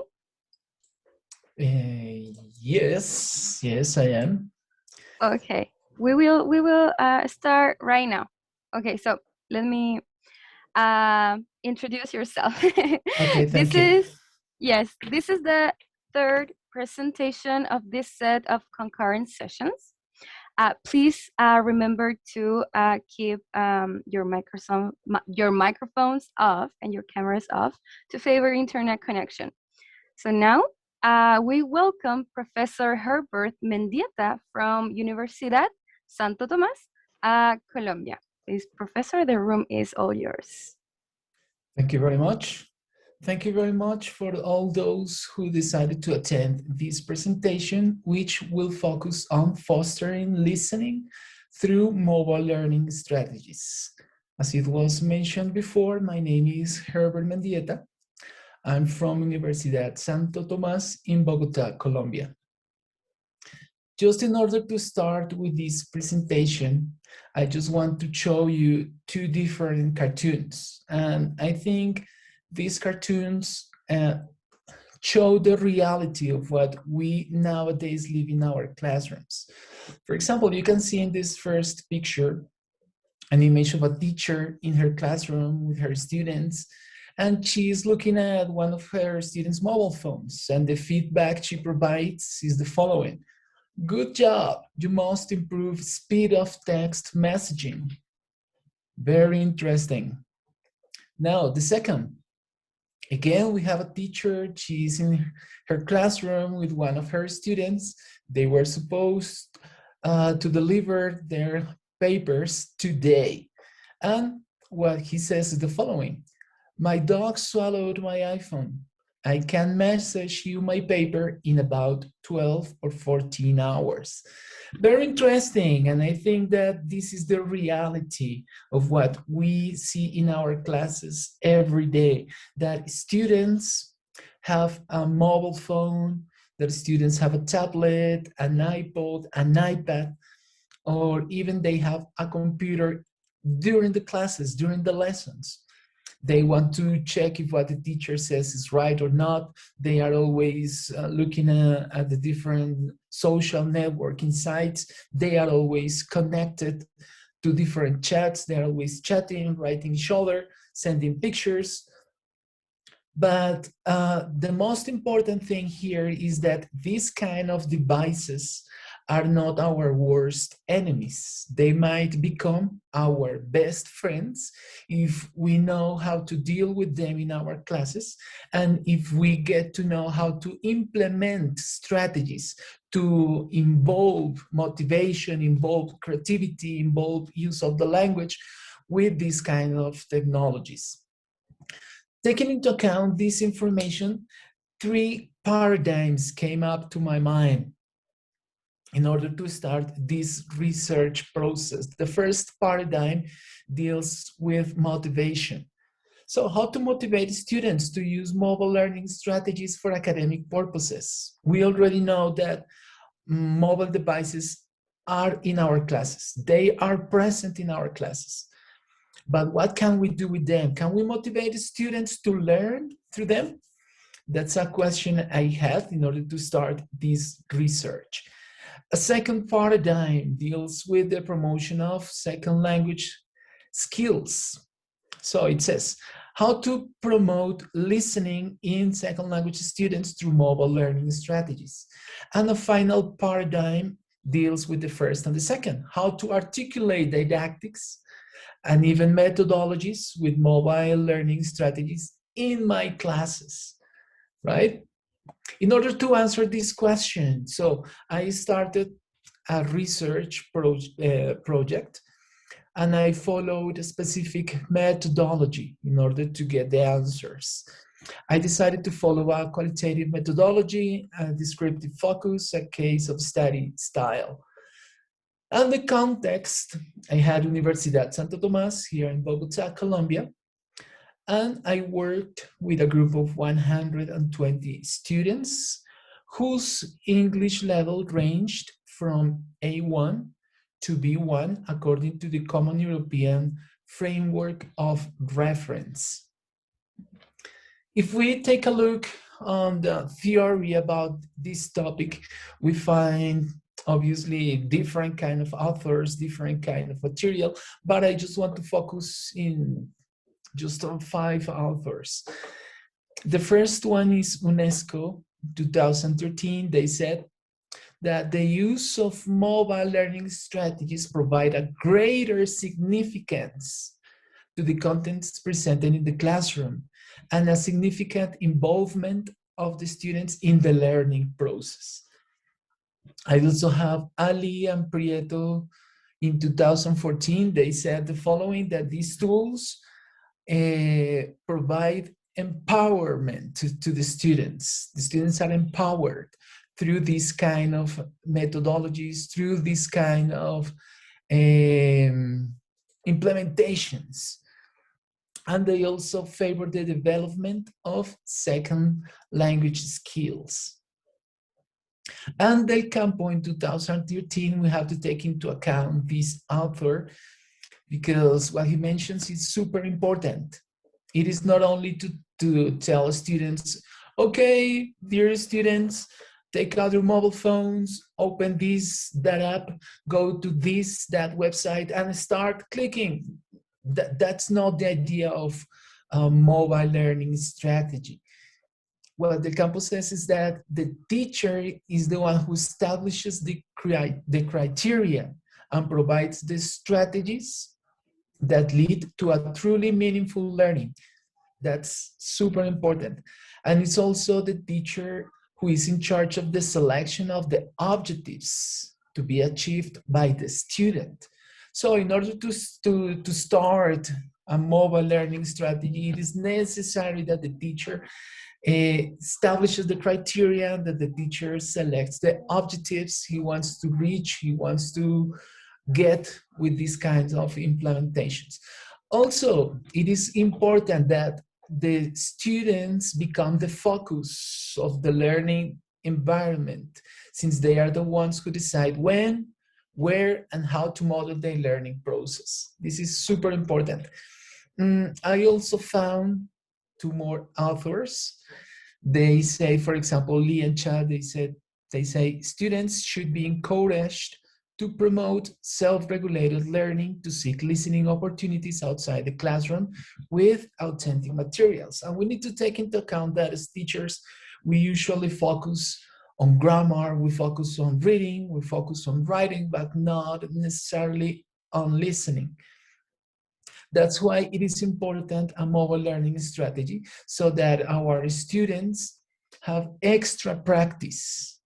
Yes, I am. Okay, we will start right now. Okay, so let me introduce yourself. Okay, thank you. This is the third presentation of this set of concurrent sessions. Please remember to keep your microphones off and your cameras off to favor internet connection. So now we welcome Professor Herberth Mendieta from Universidad Santo Tomás, Colombia. Please, Professor, the room is all yours. Thank you very much. Thank you very much for all those who decided to attend this presentation, which will focus on fostering listening through mobile learning strategies. As it was mentioned before, my name is Herberth Mendieta. I'm from Universidad Santo Tomás in Bogotá, Colombia. Just in order to start with this presentation, I just want to show you two different cartoons. And I think these cartoons show the reality of what we nowadays live in our classrooms. For example, you can see in this first picture an image of a teacher in her classroom with her students, and she's looking at one of her students' mobile phones, and the feedback she provides is the following. Good job, you must improve speed of text messaging. Very interesting. Now, the second. Again, we have a teacher, she's in her classroom with one of her students. They were supposed to deliver their papers today. And what he says is the following. My dog swallowed my iPhone. I can message you my paper in about 12 or 14 hours. Very interesting. And I think that this is the reality of what we see in our classes every day, that students have a mobile phone, that students have a tablet, an iPod, an iPad, or even they have a computer during the classes, during the lessons. They want to check if what the teacher says is right or not. They are always looking at the different social networking sites. They are always connected to different chats. They are always chatting, writing each other, sending pictures. But the most important thing here is that these kind of devices are not our worst enemies. They might become our best friends if we know how to deal with them in our classes, and if we get to know how to implement strategies to involve motivation, involve creativity, involve use of the language with these kind of technologies. Taking into account this information, 3 paradigms came up to my mind in order to start this research process. The first paradigm deals with motivation. So how to motivate students to use mobile learning strategies for academic purposes. We already know that mobile devices are in our classes. They are present in our classes. But what can we do with them? Can we motivate students to learn through them? That's a question I had in order to start this research. A second paradigm deals with the promotion of second language skills. So it says, how to promote listening in second language students through mobile learning strategies. And the final paradigm deals with the first and the second, how to articulate didactics and even methodologies with mobile learning strategies in my classes, right? In order to answer this question, so I started a research project, and I followed a specific methodology in order to get the answers. I decided to follow a qualitative methodology, a descriptive focus, a case of study style. And the context, I had Universidad Santo Tomás here in Bogotá, Colombia, and I worked with a group of 120 students whose English level ranged from A1 to B1 according to the Common European Framework of Reference. If we take a look on the theory about this topic, we find obviously different kind of authors, different kind of material, but I just want to focus in just on 5 authors. The first one is UNESCO, 2013. They said that the use of mobile learning strategies provide a greater significance to the contents presented in the classroom and a significant involvement of the students in the learning process. I also have Ali and Prieto in 2014. They said the following, that these tools provide empowerment to the students. The students are empowered through these kind of methodologies, through this kind of implementations. And they also favor the development of second language skills. And Del Campo in 2013, we have to take into account this author because what he mentions is super important. It is not only to tell students, okay, dear students, take out your mobile phones, open this, that app, go to this, that website, and start clicking. That's not the idea of mobile learning strategy. What the campus says is that the teacher is the one who establishes the criteria and provides the strategies that lead to a truly meaningful learning. That's super important. And it's also the teacher who is in charge of the selection of the objectives to be achieved by the student. So in order to start a mobile learning strategy, it is necessary that the teacher establishes the criteria, that the teacher selects the objectives he wants to reach, he wants to get with these kinds of implementations. Also, it is important that the students become the focus of the learning environment, since they are the ones who decide when, where, and how to model their learning process. This is super important. I also found two more authors. They say, for example, Lee and Chad, they say students should be encouraged to promote self-regulated learning, to seek listening opportunities outside the classroom with authentic materials. And we need to take into account that as teachers, we usually focus on grammar, we focus on reading, we focus on writing, but not necessarily on listening. That's why it is important a mobile learning strategy, so that our students have extra practice,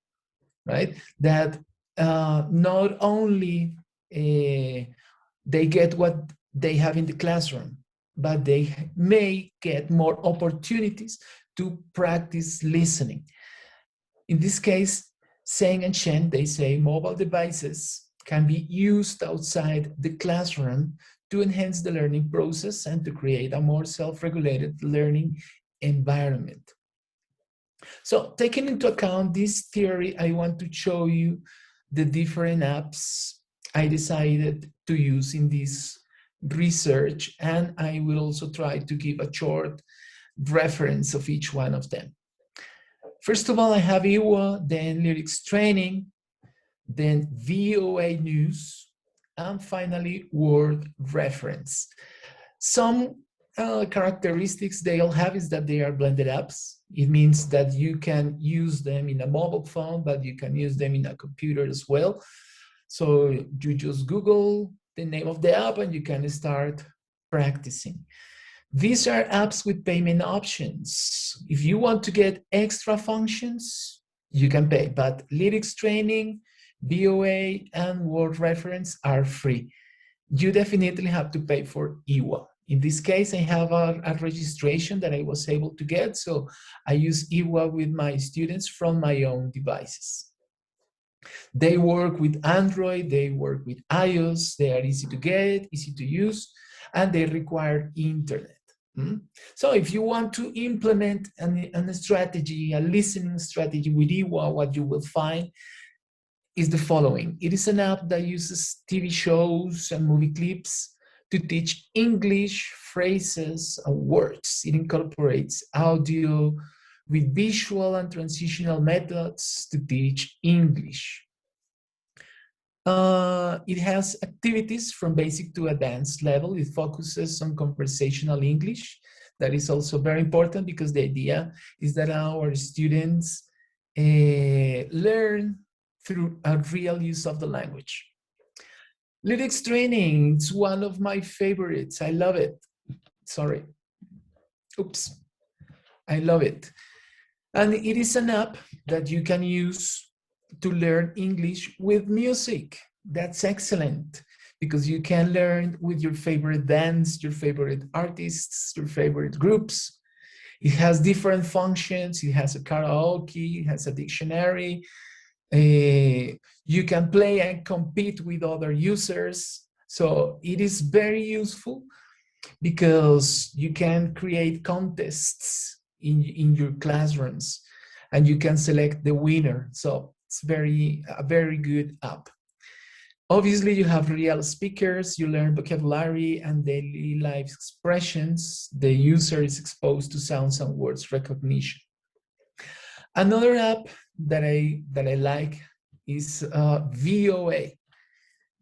right? That not only they get what they have in the classroom, but they may get more opportunities to practice listening. In this case, Zheng and Shen, they say mobile devices can be used outside the classroom to enhance the learning process and to create a more self-regulated learning environment. So taking into account this theory, I want to show you the different apps I decided to use in this research, and I will also try to give a short reference of each one of them. First of all, I have IWA, then lyrics training, then VOA news, and finally word reference. Some characteristics they all have is that they are blended apps. It means that you can use them in a mobile phone, but you can use them in a computer as well. So you just Google the name of the app and you can start practicing. These are apps with payment options. If you want to get extra functions, you can pay, but lyrics training, VOA, and word reference are free. You definitely have to pay for IWA. In this case, I have a registration that I was able to get, so I use IWA with my students from my own devices. They work with Android, they work with iOS, they are easy to get, easy to use, and they require internet. So if you want to implement a strategy, a listening strategy with IWA, what you will find is the following. It is an app that uses TV shows and movie clips to teach English phrases and words. It incorporates audio with visual and transitional methods to teach English. It has activities from basic to advanced level. It focuses on conversational English. That is also very important because the idea is that our students learn through a real use of the language. Lyrics training, it's one of my favorites. I love it. Sorry. Oops. I love it. And it is an app that you can use to learn English with music. That's excellent because you can learn with your favorite bands, your favorite artists, your favorite groups. It has different functions. It has a karaoke, it has a dictionary. You can play and compete with other users. So it is very useful because you can create contests in your classrooms and you can select the winner. So it's a very good app. Obviously, you have real speakers, you learn vocabulary and daily life expressions. The user is exposed to sounds and words recognition. Another app that I like is VOA.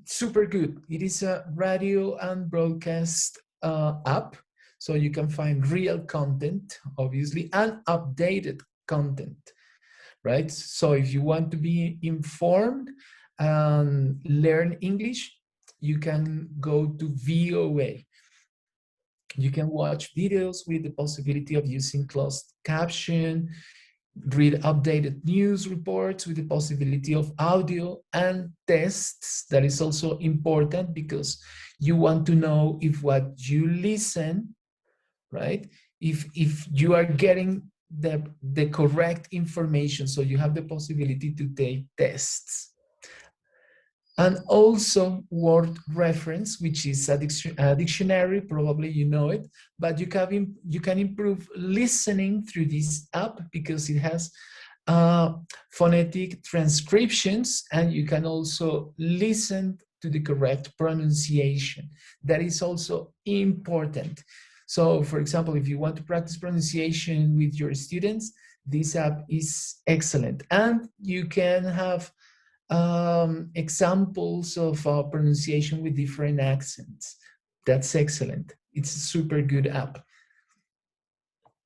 Super good. It is a radio and broadcast app, so you can find real content, obviously, and updated content, right? So if you want to be informed and learn English, you can go to VOA. You can watch videos with the possibility of using closed caption. read updated news reports with the possibility of audio and tests. That is also important because you want to know if what you listen, right, if you are getting the correct information, so you have the possibility to take tests. And also word reference, which is a dictionary, probably you know it, but you can improve listening through this app because it has phonetic transcriptions, and you can also listen to the correct pronunciation. That is also important. So for example, if you want to practice pronunciation with your students, this app is excellent. And you can have examples of pronunciation with different accents. That's excellent. It's a super good app.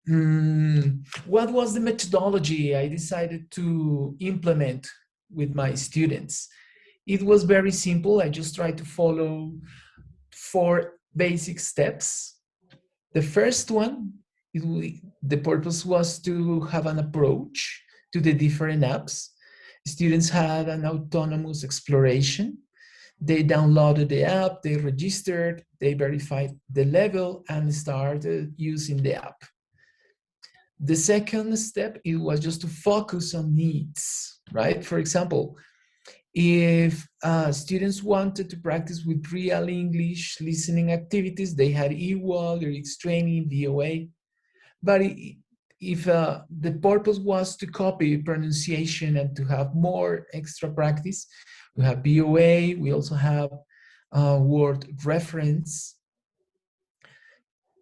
What was the methodology I decided to implement with my students? It was very simple. I just tried to follow 4 basic steps. The first one, the purpose was to have an approach to the different apps. Students had an autonomous exploration. They downloaded the app, they registered, they verified the level, and started using the app. The second step, it was just to focus on needs, right? For example, if students wanted to practice with real English listening activities, they had EWA, lyrics training, VOA. But if the purpose was to copy pronunciation and to have more extra practice, we have BOA, we also have word reference.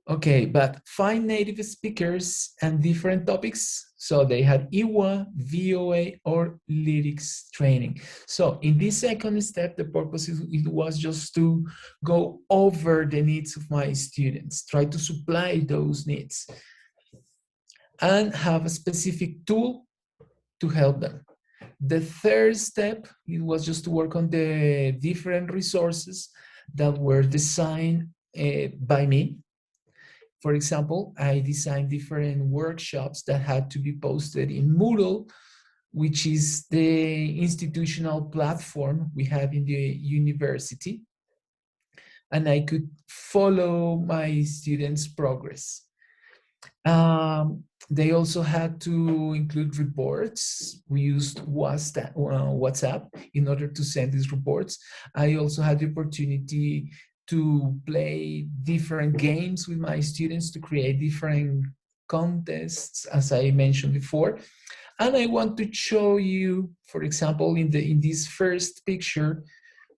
Okay, but find native speakers and different topics. So they had EWA, VOA, or lyrics training. So in this second step, the purpose it was just to go over the needs of my students, try to supply those needs, and have a specific tool to help them. The third step, it was just to work on the different resources that were designed by me. For example, I designed different workshops that had to be posted in Moodle, which is the institutional platform we have in the university. And I could follow my students' progress. They also had to include reports. We used WhatsApp in order to send these reports. I also had the opportunity to play different games with my students to create different contests, as I mentioned before. And I want to show you, for example, in this first picture,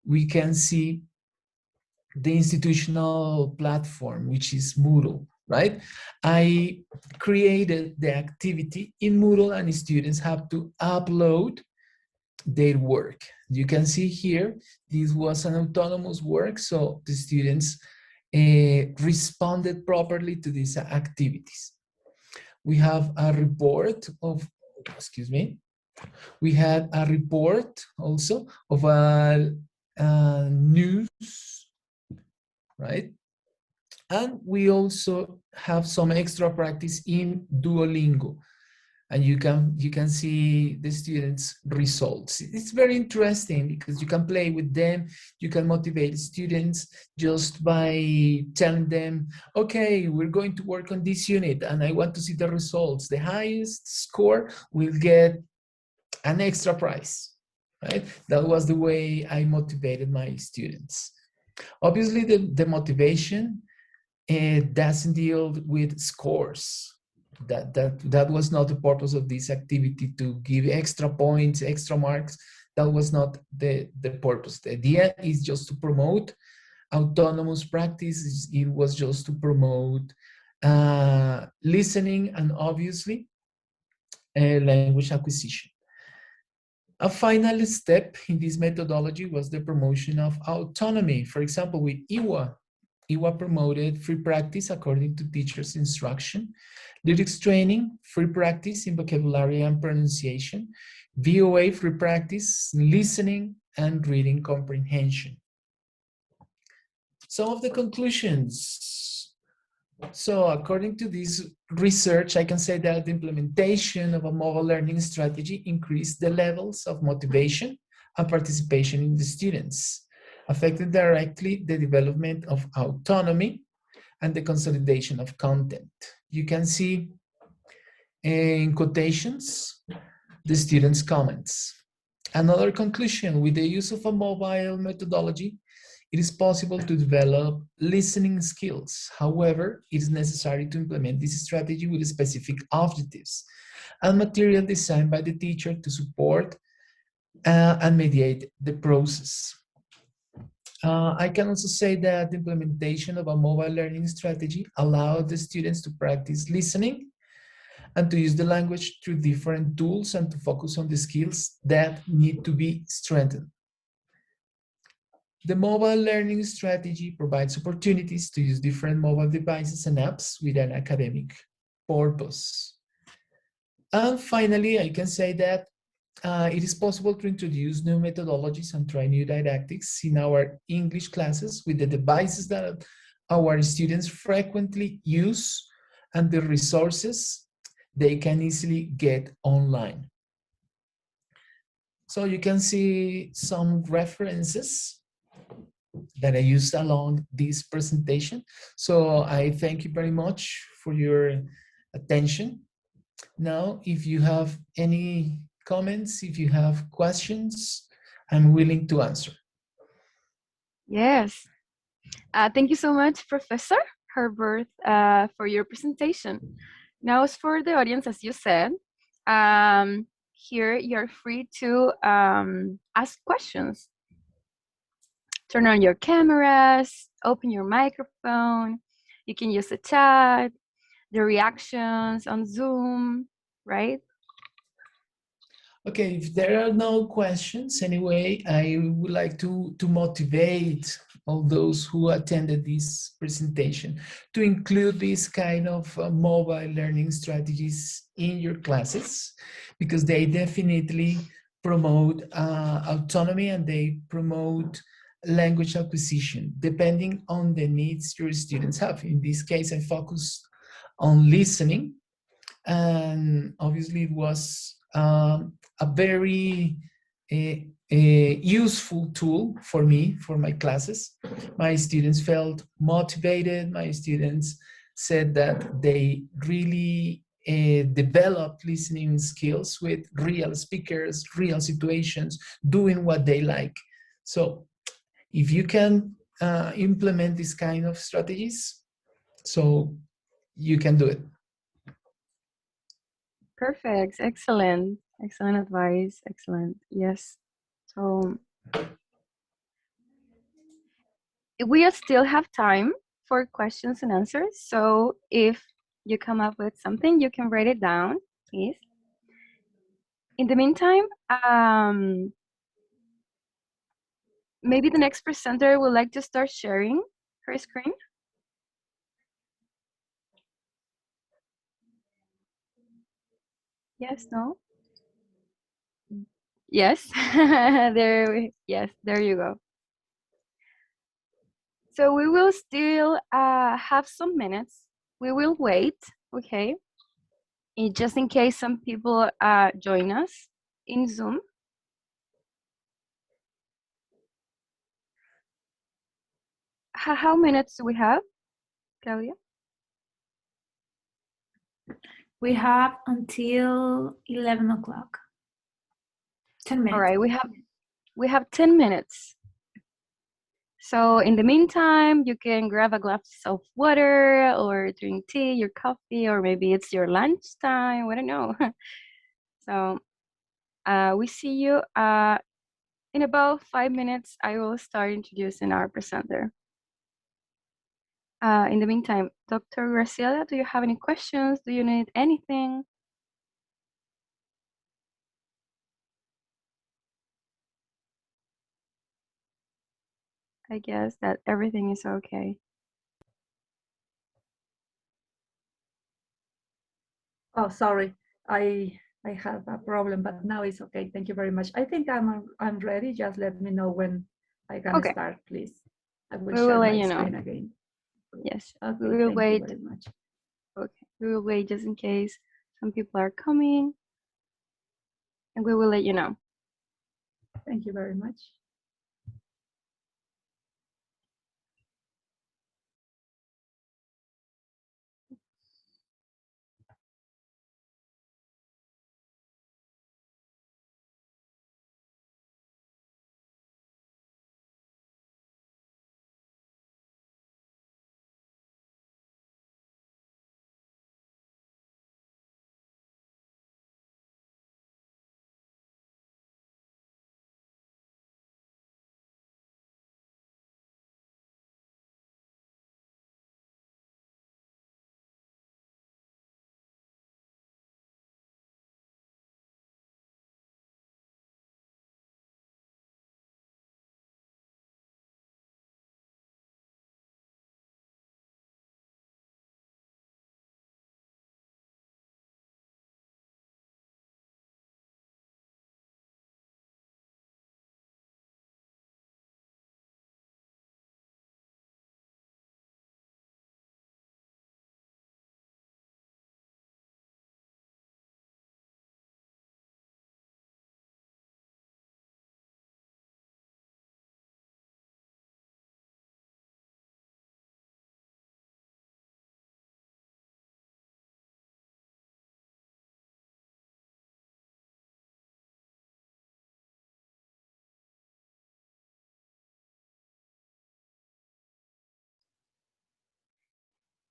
we can see the institutional platform, which is Moodle, right? I created the activity in Moodle, and students have to upload their work. You can see here, this was an autonomous work, so the students responded properly to these activities. We have a report of, excuse me, we had a report also of a news, right? And we also have some extra practice in Duolingo. And you can see the students' results. It's very interesting because you can play with them. You can motivate students just by telling them, okay, we're going to work on this unit and I want to see the results. The highest score will get an extra prize, right? That was the way I motivated my students. Obviously, the motivation doesn't deal with scores. That was not the purpose of this activity, to give extra points, extra marks. That was not the purpose. The idea is just to promote autonomous practice. It was just to promote listening and obviously language acquisition. A final step in this methodology was the promotion of autonomy. For example, with EWA, EWA promoted free practice according to teacher's instruction, lyrics training, free practice in vocabulary and pronunciation, VOA, free practice, listening and reading comprehension. Some of the conclusions. So according to this research, I can say that the implementation of a mobile learning strategy increased the levels of motivation and participation in the students, affecting directly the development of autonomy and the consolidation of content. You can see in quotations the students' comments. Another conclusion: with the use of a mobile methodology, it is possible to develop listening skills. However, it is necessary to implement this strategy with specific objectives and material designed by the teacher to support and mediate the process. I can also say that the implementation of a mobile learning strategy allowed the students to practice listening and to use the language through different tools and to focus on the skills that need to be strengthened. The mobile learning strategy provides opportunities to use different mobile devices and apps with an academic purpose. And finally, I can say that it is possible to introduce new methodologies and try new didactics in our English classes with the devices that our students frequently use and the resources they can easily get online. So you can see some references that I used along this presentation. So I thank you very much for your attention. Now, if you have any comments, if you have questions, I'm willing to answer. Yes. Thank you so much, Professor Herberth, for your presentation. Now, as for the audience, as you said, here you're free to ask questions. Turn on your cameras, open your microphone. You can use the chat, the reactions on Zoom, right? Okay, if there are no questions, anyway, I would like to motivate all those who attended this presentation to include this kind of mobile learning strategies in your classes, because they definitely promote autonomy and they promote language acquisition, depending on the needs your students have. In this case, I focused on listening, and obviously it was a very useful tool for me, for my classes. My students felt motivated. My students said that they really developed listening skills with real speakers, real situations, doing what they like. So if you can implement this kind of strategies, so you can do it. Perfect. Excellent. Excellent advice. Excellent. Yes. So we still have time for questions and answers. So if you come up with something, you can write it down, please. In the meantime, maybe the next presenter would like to start sharing her screen. Yes, no? Yes, yes, there you go. So we will still have some minutes. We will wait, okay? Just in case some people join us in Zoom. How minutes do we have, Claudia? We have until 11 o'clock. 10 minutes. All right, we have 10 minutes. So in the meantime, you can grab a glass of water or drink tea, your coffee, or maybe it's your lunchtime, I don't know. So we see you in about 5 minutes. I will start introducing our presenter. In the meantime, Dr. Graciela, do you have any questions? Do you need anything? I guess that everything is okay. Oh, sorry. I have a problem, but now it's okay. Thank you very much. I think I'm ready. Just let me know when I can start, please. I will share let my you know. screen again. Yes, Okay, we will thank wait. you very much. Okay, we will wait just in case some people are coming, and we will let you know. Thank you very much.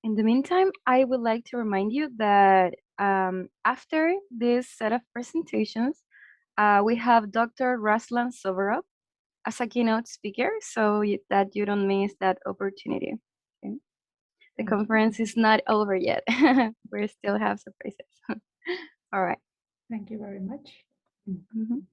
In the meantime, I would like to remind you that after this set of presentations, we have Dr. Ruslan Sovorov as a keynote speaker, so that you don't miss that opportunity. Okay? The conference is not over yet. We still have surprises. All right. Thank you very much. Mhm.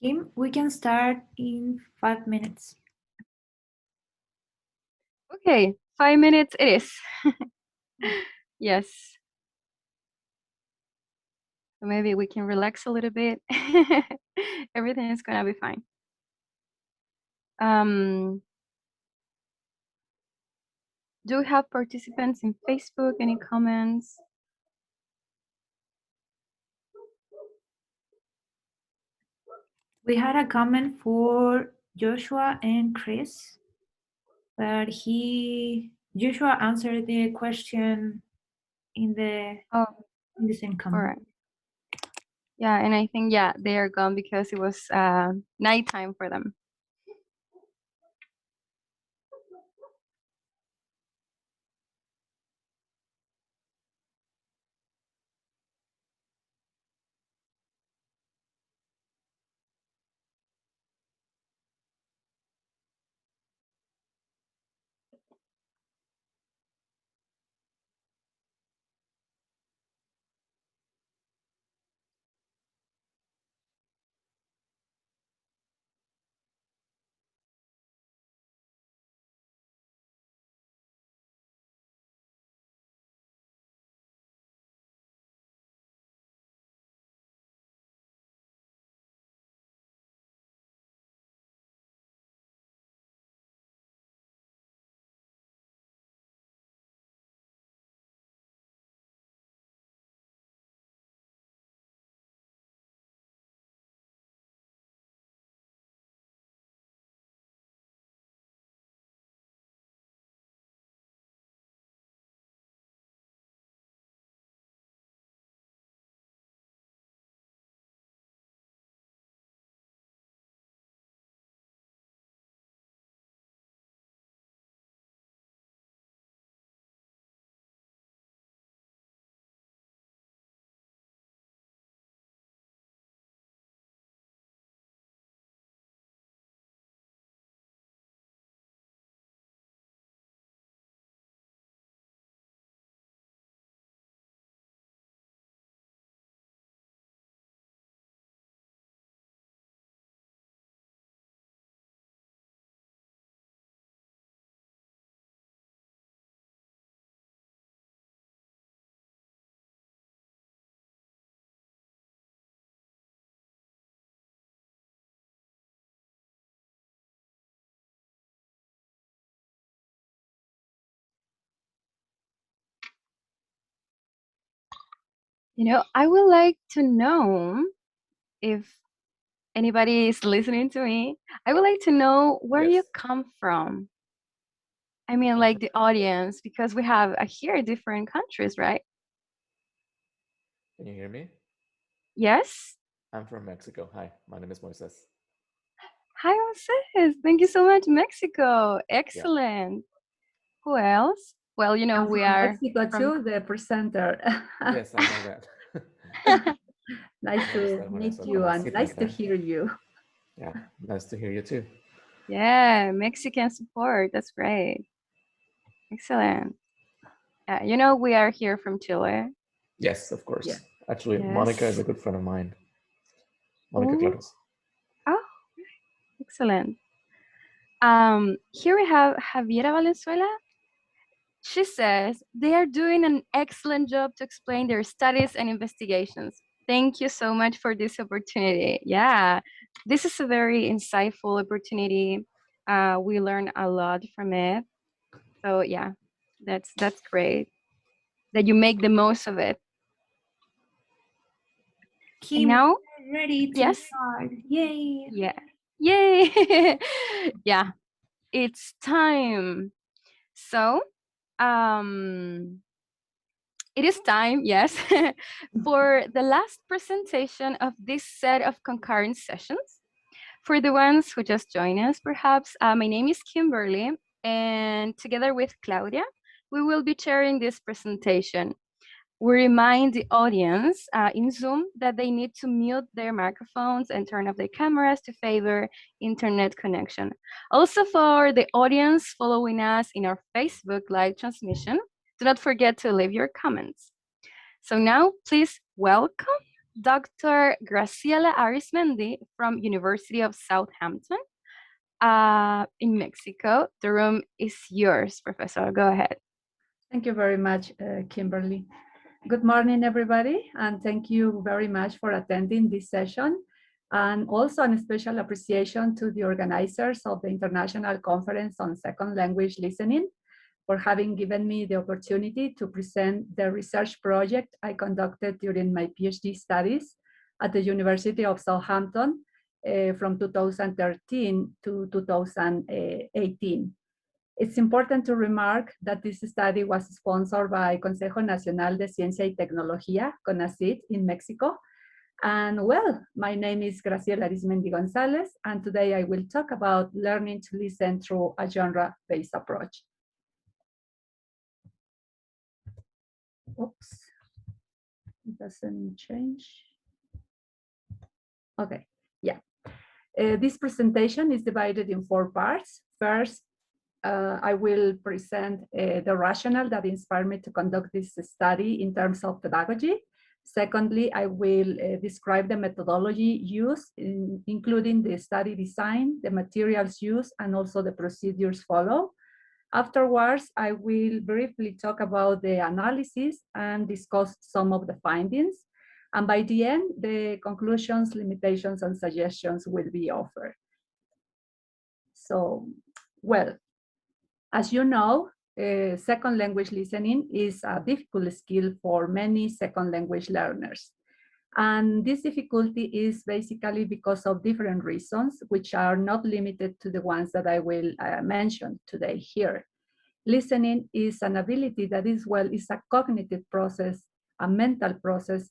Kim, we can start in 5 minutes. Okay, 5 minutes it is. Yes. So maybe we can relax a little bit. Everything is gonna be fine. Do we have participants in Facebook? Any comments? We had a comment for Joshua and Chris, but Joshua answered the question in the Oh, same all comment. right. Yeah, and I think, yeah, they are gone because it was nighttime for them. I would like to know if anybody is listening to me. I would like to know where you come from. I mean, like the audience, because we have here different countries, right? Can you hear me? Yes. I'm from Mexico. Hi, my name is Moises. Hi, Jose. Thank you so much, Mexico. Yeah. Excellent. Who else? Well, I'm we from are Mexico from. too, the presenter. Yes, I know that. Nice I to understand when I meet saw you the and nice to cita. hear you. Yeah, nice to hear you too. Yeah, Mexican support. That's great. Excellent. We are here from Chile. Yes, of course. Yeah. Actually, Monica is Yes. a good friend of mine. Monica Ooh. Claros. Oh, excellent. Here we have Javiera Valenzuela. She says they are doing an excellent job to explain their studies and investigations. Thank you so much for this opportunity. Yeah, this is a very insightful opportunity. We learn a lot from it. So yeah, that's great that you make the most of it. And Kim, now, ready to yes, start. Yay. yeah, yay, yeah, it's time. So, it is time, yes, for the last presentation of this set of concurrent sessions. For the ones who just joined us, perhaps, my name is Kimberly, and together with Claudia, we will be sharing this presentation. We remind the audience in Zoom that they need to mute their microphones and turn off their cameras to favor internet connection. Also, for the audience following us in our Facebook live transmission, do not forget to leave your comments. So now, please welcome Dr. Graciela Arizmendi from University of Southampton in Mexico. The room is yours, Professor. Go ahead. Thank you very much, Kimberly. Good morning, everybody, and thank you very much for attending this session. And also a special appreciation to the organizers of the International Conference on Second Language Listening for having given me the opportunity to present the research project I conducted during my PhD studies at the University of Southampton from 2013 to 2018. It's important to remark that this study was sponsored by Consejo Nacional de Ciencia y Tecnología, CONACYT, in Mexico. And well, my name is Graciela Arizmendi González, and today I will talk about learning to listen through a genre-based approach. Oops, it doesn't change. Okay, yeah. This presentation is divided in 4 parts. First, I will present the rationale that inspired me to conduct this study in terms of pedagogy. Secondly, I will describe the methodology used, including the study design, the materials used, and also the procedures followed. Afterwards, I will briefly talk about the analysis and discuss some of the findings. And by the end, the conclusions, limitations, and suggestions will be offered. So, well, as you know, second language listening is a difficult skill for many second language learners. And this difficulty is basically because of different reasons, which are not limited to the ones that I will mention today here. Listening is an ability that is a cognitive process, a mental process,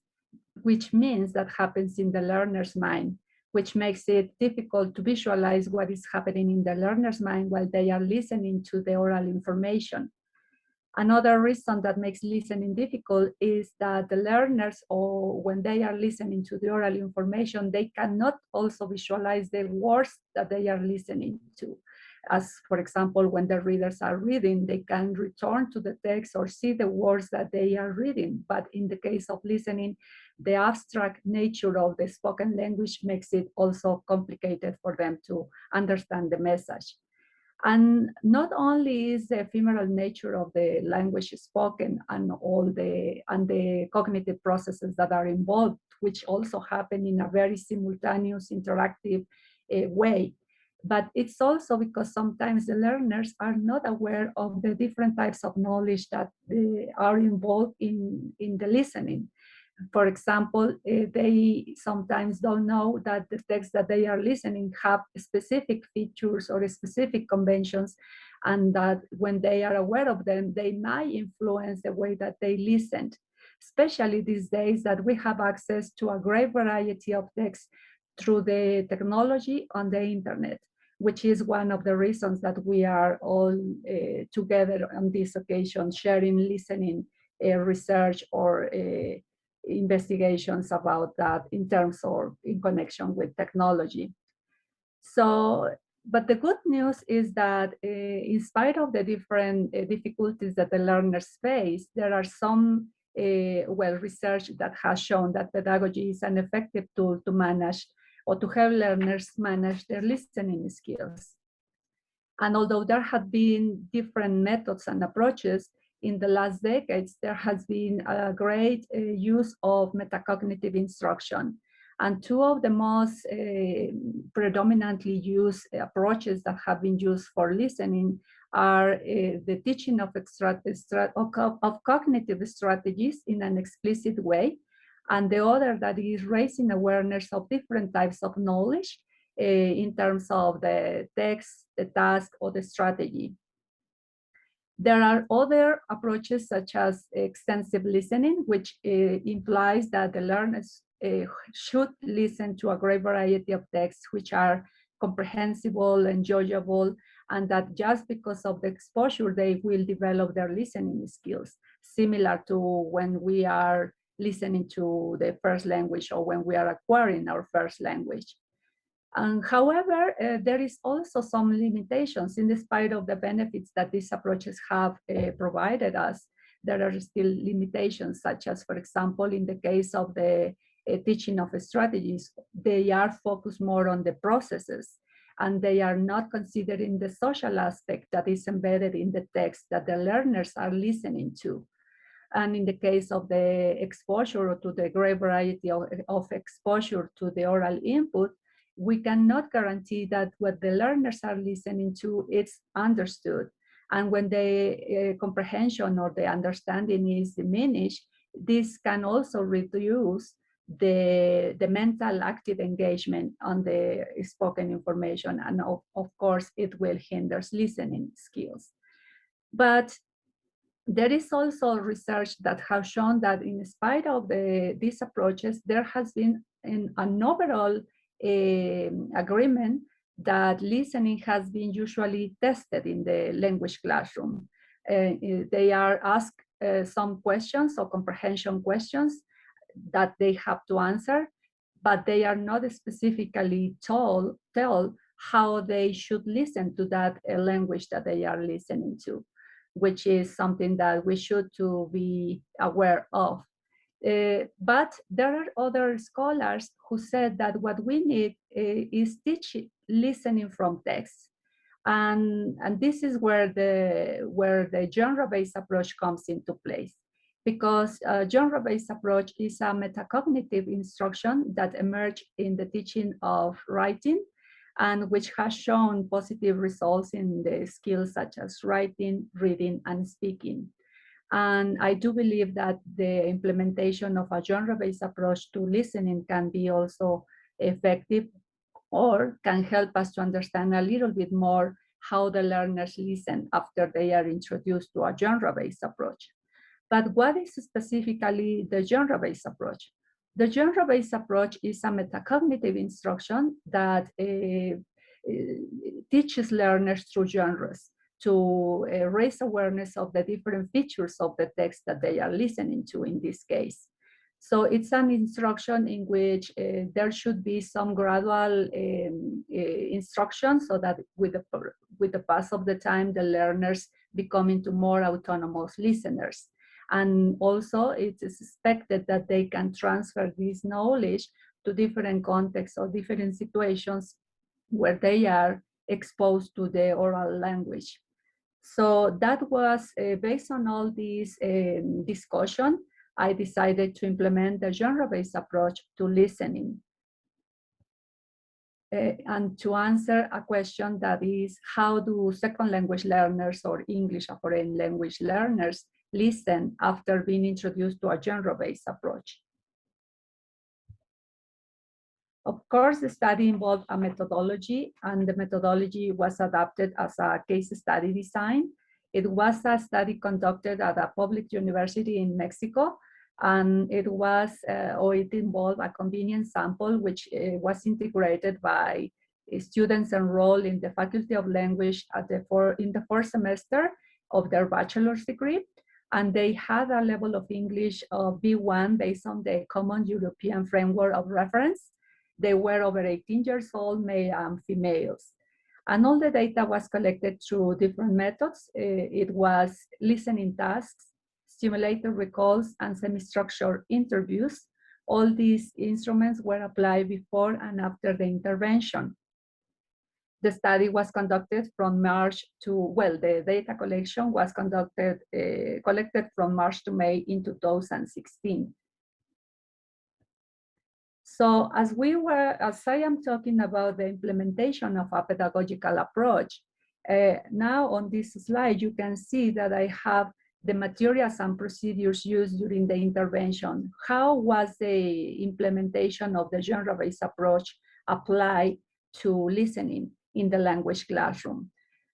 which means that happens in the learner's mind, which makes it difficult to visualize what is happening in the learner's mind while they are listening to the oral information. Another reason that makes listening difficult is that the learners, or when they are listening to the oral information, they cannot also visualize the words that they are listening to. As, for example, when the readers are reading, they can return to the text or see the words that they are reading. But in the case of listening, the abstract nature of the spoken language makes it also complicated for them to understand the message. And not only is the ephemeral nature of the language spoken and the cognitive processes that are involved, which also happen in a very simultaneous, interactive way, but it's also because sometimes the learners are not aware of the different types of knowledge that are involved in the listening. For example, they sometimes don't know that the text that they are listening have specific features or specific conventions, and that when they are aware of them, they might influence the way that they listen. Especially these days that we have access to a great variety of texts through the technology on the internet, which is one of the reasons that we are all together on this occasion, sharing, listening, research, or investigations about that in terms or in connection with technology. So, but the good news is that in spite of the different difficulties that the learners face, there are some research that has shown that pedagogy is an effective tool to manage or to help learners manage their listening skills. And although there have been different methods and approaches, in the last decades, there has been a great use of metacognitive instruction. And two of the most predominantly used approaches that have been used for listening are the teaching of cognitive strategies in an explicit way, and the other that is raising awareness of different types of knowledge in terms of the text, the task, or the strategy. There are other approaches such as extensive listening, which implies that the learners should listen to a great variety of texts which are comprehensible, enjoyable, and that just because of the exposure, they will develop their listening skills, similar to when we are listening to the first language or when we are acquiring our first language. And however, there is also some limitations in spite of the benefits that these approaches have provided us. There are still limitations, such as, for example, in the case of the teaching of strategies, they are focused more on the processes, and they are not considering the social aspect that is embedded in the text that the learners are listening to. And in the case of the exposure to the great variety of exposure to the oral input, we cannot guarantee that what the learners are listening to is understood. And when the comprehension or the understanding is diminished, this can also reduce the mental active engagement on the spoken information. And of course, it will hinder listening skills. But there is also research that has shown that in spite of these approaches, there has been an overall agreement that listening has been usually tested in the language classroom. They are asked some questions or comprehension questions that they have to answer, but they are not specifically told how they should listen to that language that they are listening to, which is something that we should to be aware of. But there are other scholars who said that what we need is teaching listening from text. And this is where the genre-based approach comes into place, because a genre-based approach is a metacognitive instruction that emerged in the teaching of writing, and which has shown positive results in the skills such as writing, reading, and speaking. And I do believe that the implementation of a genre-based approach to listening can be also effective, or can help us to understand a little bit more how the learners listen after they are introduced to a genre-based approach. But what is specifically the genre-based approach? The genre-based approach is a metacognitive instruction that teaches learners through genres to raise awareness of the different features of the text that they are listening to in this case. So it's an instruction in which there should be some gradual instruction, so that with the pass of the time, the learners become into more autonomous listeners. And also it is expected that they can transfer this knowledge to different contexts or different situations where they are exposed to the oral language. So that was based on all this discussion, I decided to implement the genre-based approach to listening. And to answer a question that is, how do second language learners or English or foreign language learners listen after being introduced to a genre-based approach? Of course, the study involved a methodology, and the methodology was adapted as a case study design. It was a study conducted at a public university in Mexico, and it involved a convenient sample which was integrated by students enrolled in the Faculty of Language in the fourth semester of their bachelor's degree, and they had a level of English of B1 based on the Common European Framework of Reference. They were over 18 years old, male and females. And all the data was collected through different methods. It was listening tasks, stimulated recalls, and semi-structured interviews. All these instruments were applied before and after the intervention. The study was conducted from March to, the data collection was collected from March to May in 2016. So as I am talking about the implementation of a pedagogical approach, now on this slide, you can see that I have the materials and procedures used during the intervention. How was the implementation of the genre-based approach applied to listening in the language classroom?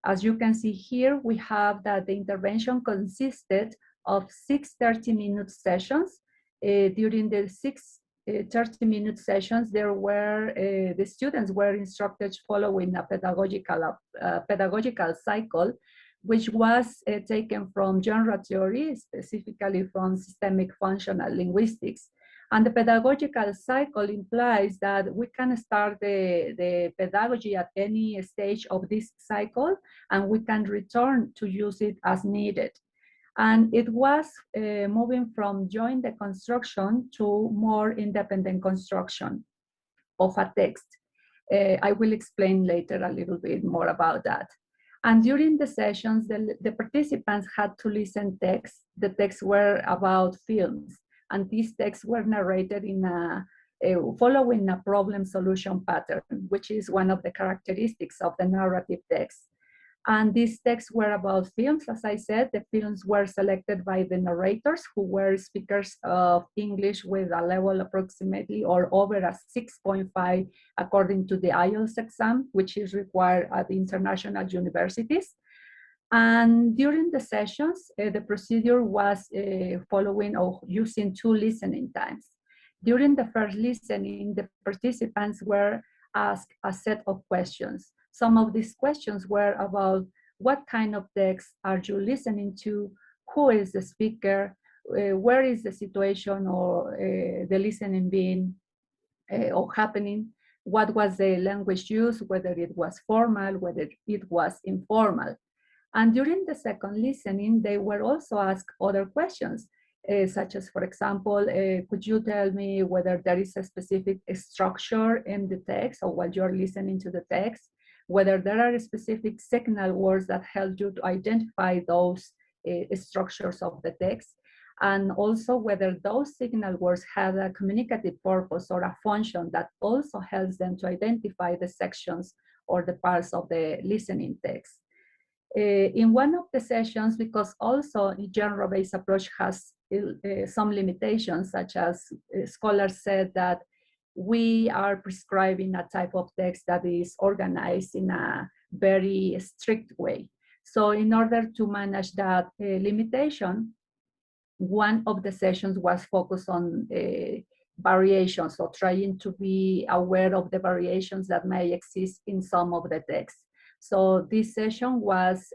As you can see here, we have that the intervention consisted of 6 30-minute sessions. During the 30-minute sessions, the students were instructed following a pedagogical cycle, which was taken from genre theory, specifically from systemic functional linguistics. And the pedagogical cycle implies that we can start the pedagogy at any stage of this cycle, and we can return to use it as needed. And it was moving from joint deconstruction to more independent construction of a text. I will explain later a little bit more about that. And during the sessions, the participants had to listen texts. The texts were about films, and these texts were narrated in following a problem solution pattern, which is one of the characteristics of the narrative text. And these texts were about films. As I said, the films were selected by the narrators, who were speakers of English with a level approximately or over a 6.5 according to the IELTS exam, which is required at international universities. And during the sessions, the procedure was following or using 2 listening times. During the first listening, the participants were asked a set of questions. Some of these questions were about what kind of text are you listening to, who is the speaker, where is the situation or the listening being or happening, what was the language used, whether it was formal, whether it was informal. And during the second listening, they were also asked other questions, such as, for example, could you tell me whether there is a specific structure in the text or while you're listening to the text, whether there are specific signal words that help you to identify those structures of the text, and also whether those signal words have a communicative purpose or a function that also helps them to identify the sections or the parts of the listening text. In one of the sessions, because also a genre-based approach has some limitations, such as scholars said that we are prescribing a type of text that is organized in a very strict way. So in order to manage that limitation, one of the sessions was focused on variations, or trying to be aware of the variations that may exist in some of the texts. So this session was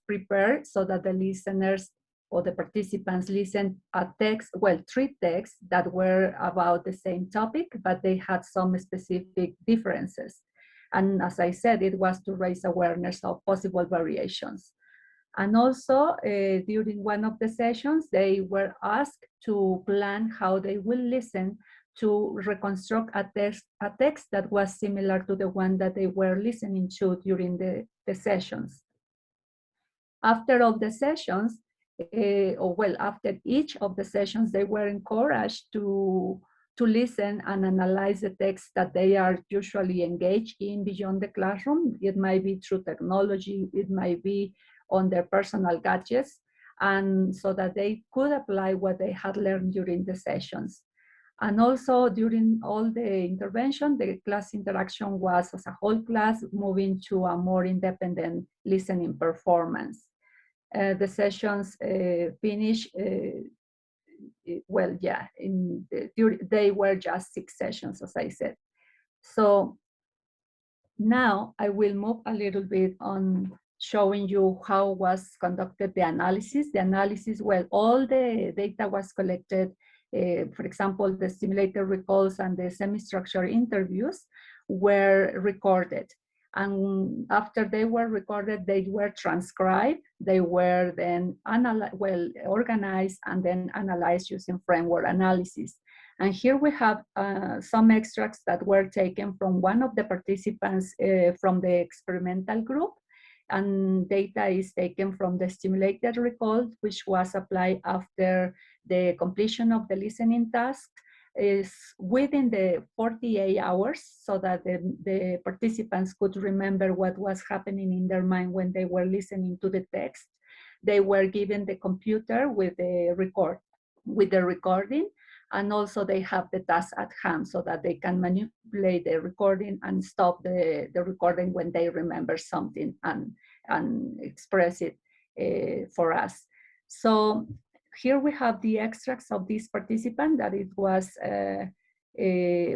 prepared so that the listeners or the participants listened a text, 3 texts that were about the same topic, but they had some specific differences. And as I said, it was to raise awareness of possible variations. And also during one of the sessions, they were asked to plan how they will listen to reconstruct a text that was similar to the one that they were listening to during the sessions. After all the sessions, after each of the sessions, they were encouraged to listen and analyze the text that they are usually engaged in beyond the classroom. It might be through technology, it might be on their personal gadgets, and so that they could apply what they had learned during the sessions. And also during all the intervention, the class interaction was as a whole class moving to a more independent listening performance. The sessions finished, well, yeah, they were just 6 sessions, as I said. So now I will move a little bit on showing you how was conducted the analysis. The analysis, well, all the data was collected. For example, the stimulated recalls and the semi-structured interviews were recorded. And after they were recorded, they were transcribed. They were then organized and then analyzed using framework analysis. And here we have some extracts that were taken from one of the participants from the experimental group. And data is taken from the stimulated recall, which was applied after the completion of the listening task, is within the 48 hours, so that the participants could remember what was happening in their mind when they were listening to the text. They were given the computer with the recording, and also they have the task at hand so that they can manipulate the recording and stop the recording when they remember something and express it for us. So here we have the extracts of this participant that it was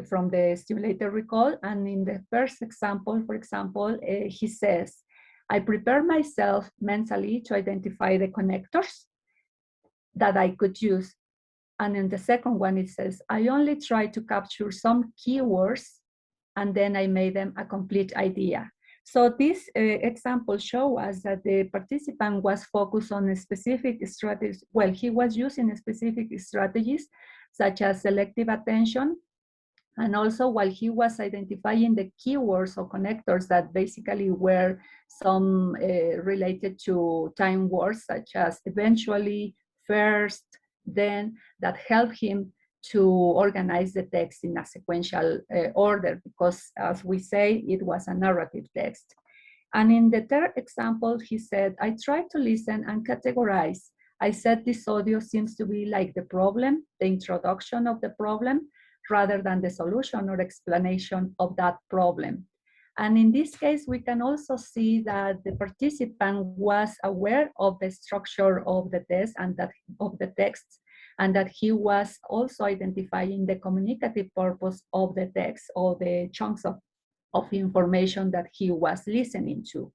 from the stimulated recall. And in the first example, for example, he says, I prepare myself mentally to identify the connectors that I could use. And in the second one, it says, I only try to capture some keywords and then I made them a complete idea. So this example shows us that the participant was focused on a specific strategies. Well, he was using specific strategies such as selective attention. And also while he was identifying the keywords or connectors that basically were some related to time words such as eventually, first, then, that helped him to organize the text in a sequential order, because as we say, it was a narrative text. And in the third example, he said, I tried to listen and categorize. I said this audio seems to be like the problem, the introduction of the problem, rather than the solution or explanation of that problem. And in this case, we can also see that the participant was aware of the structure of the test and that of the text, and that he was also identifying the communicative purpose of the text or the chunks of information that he was listening to.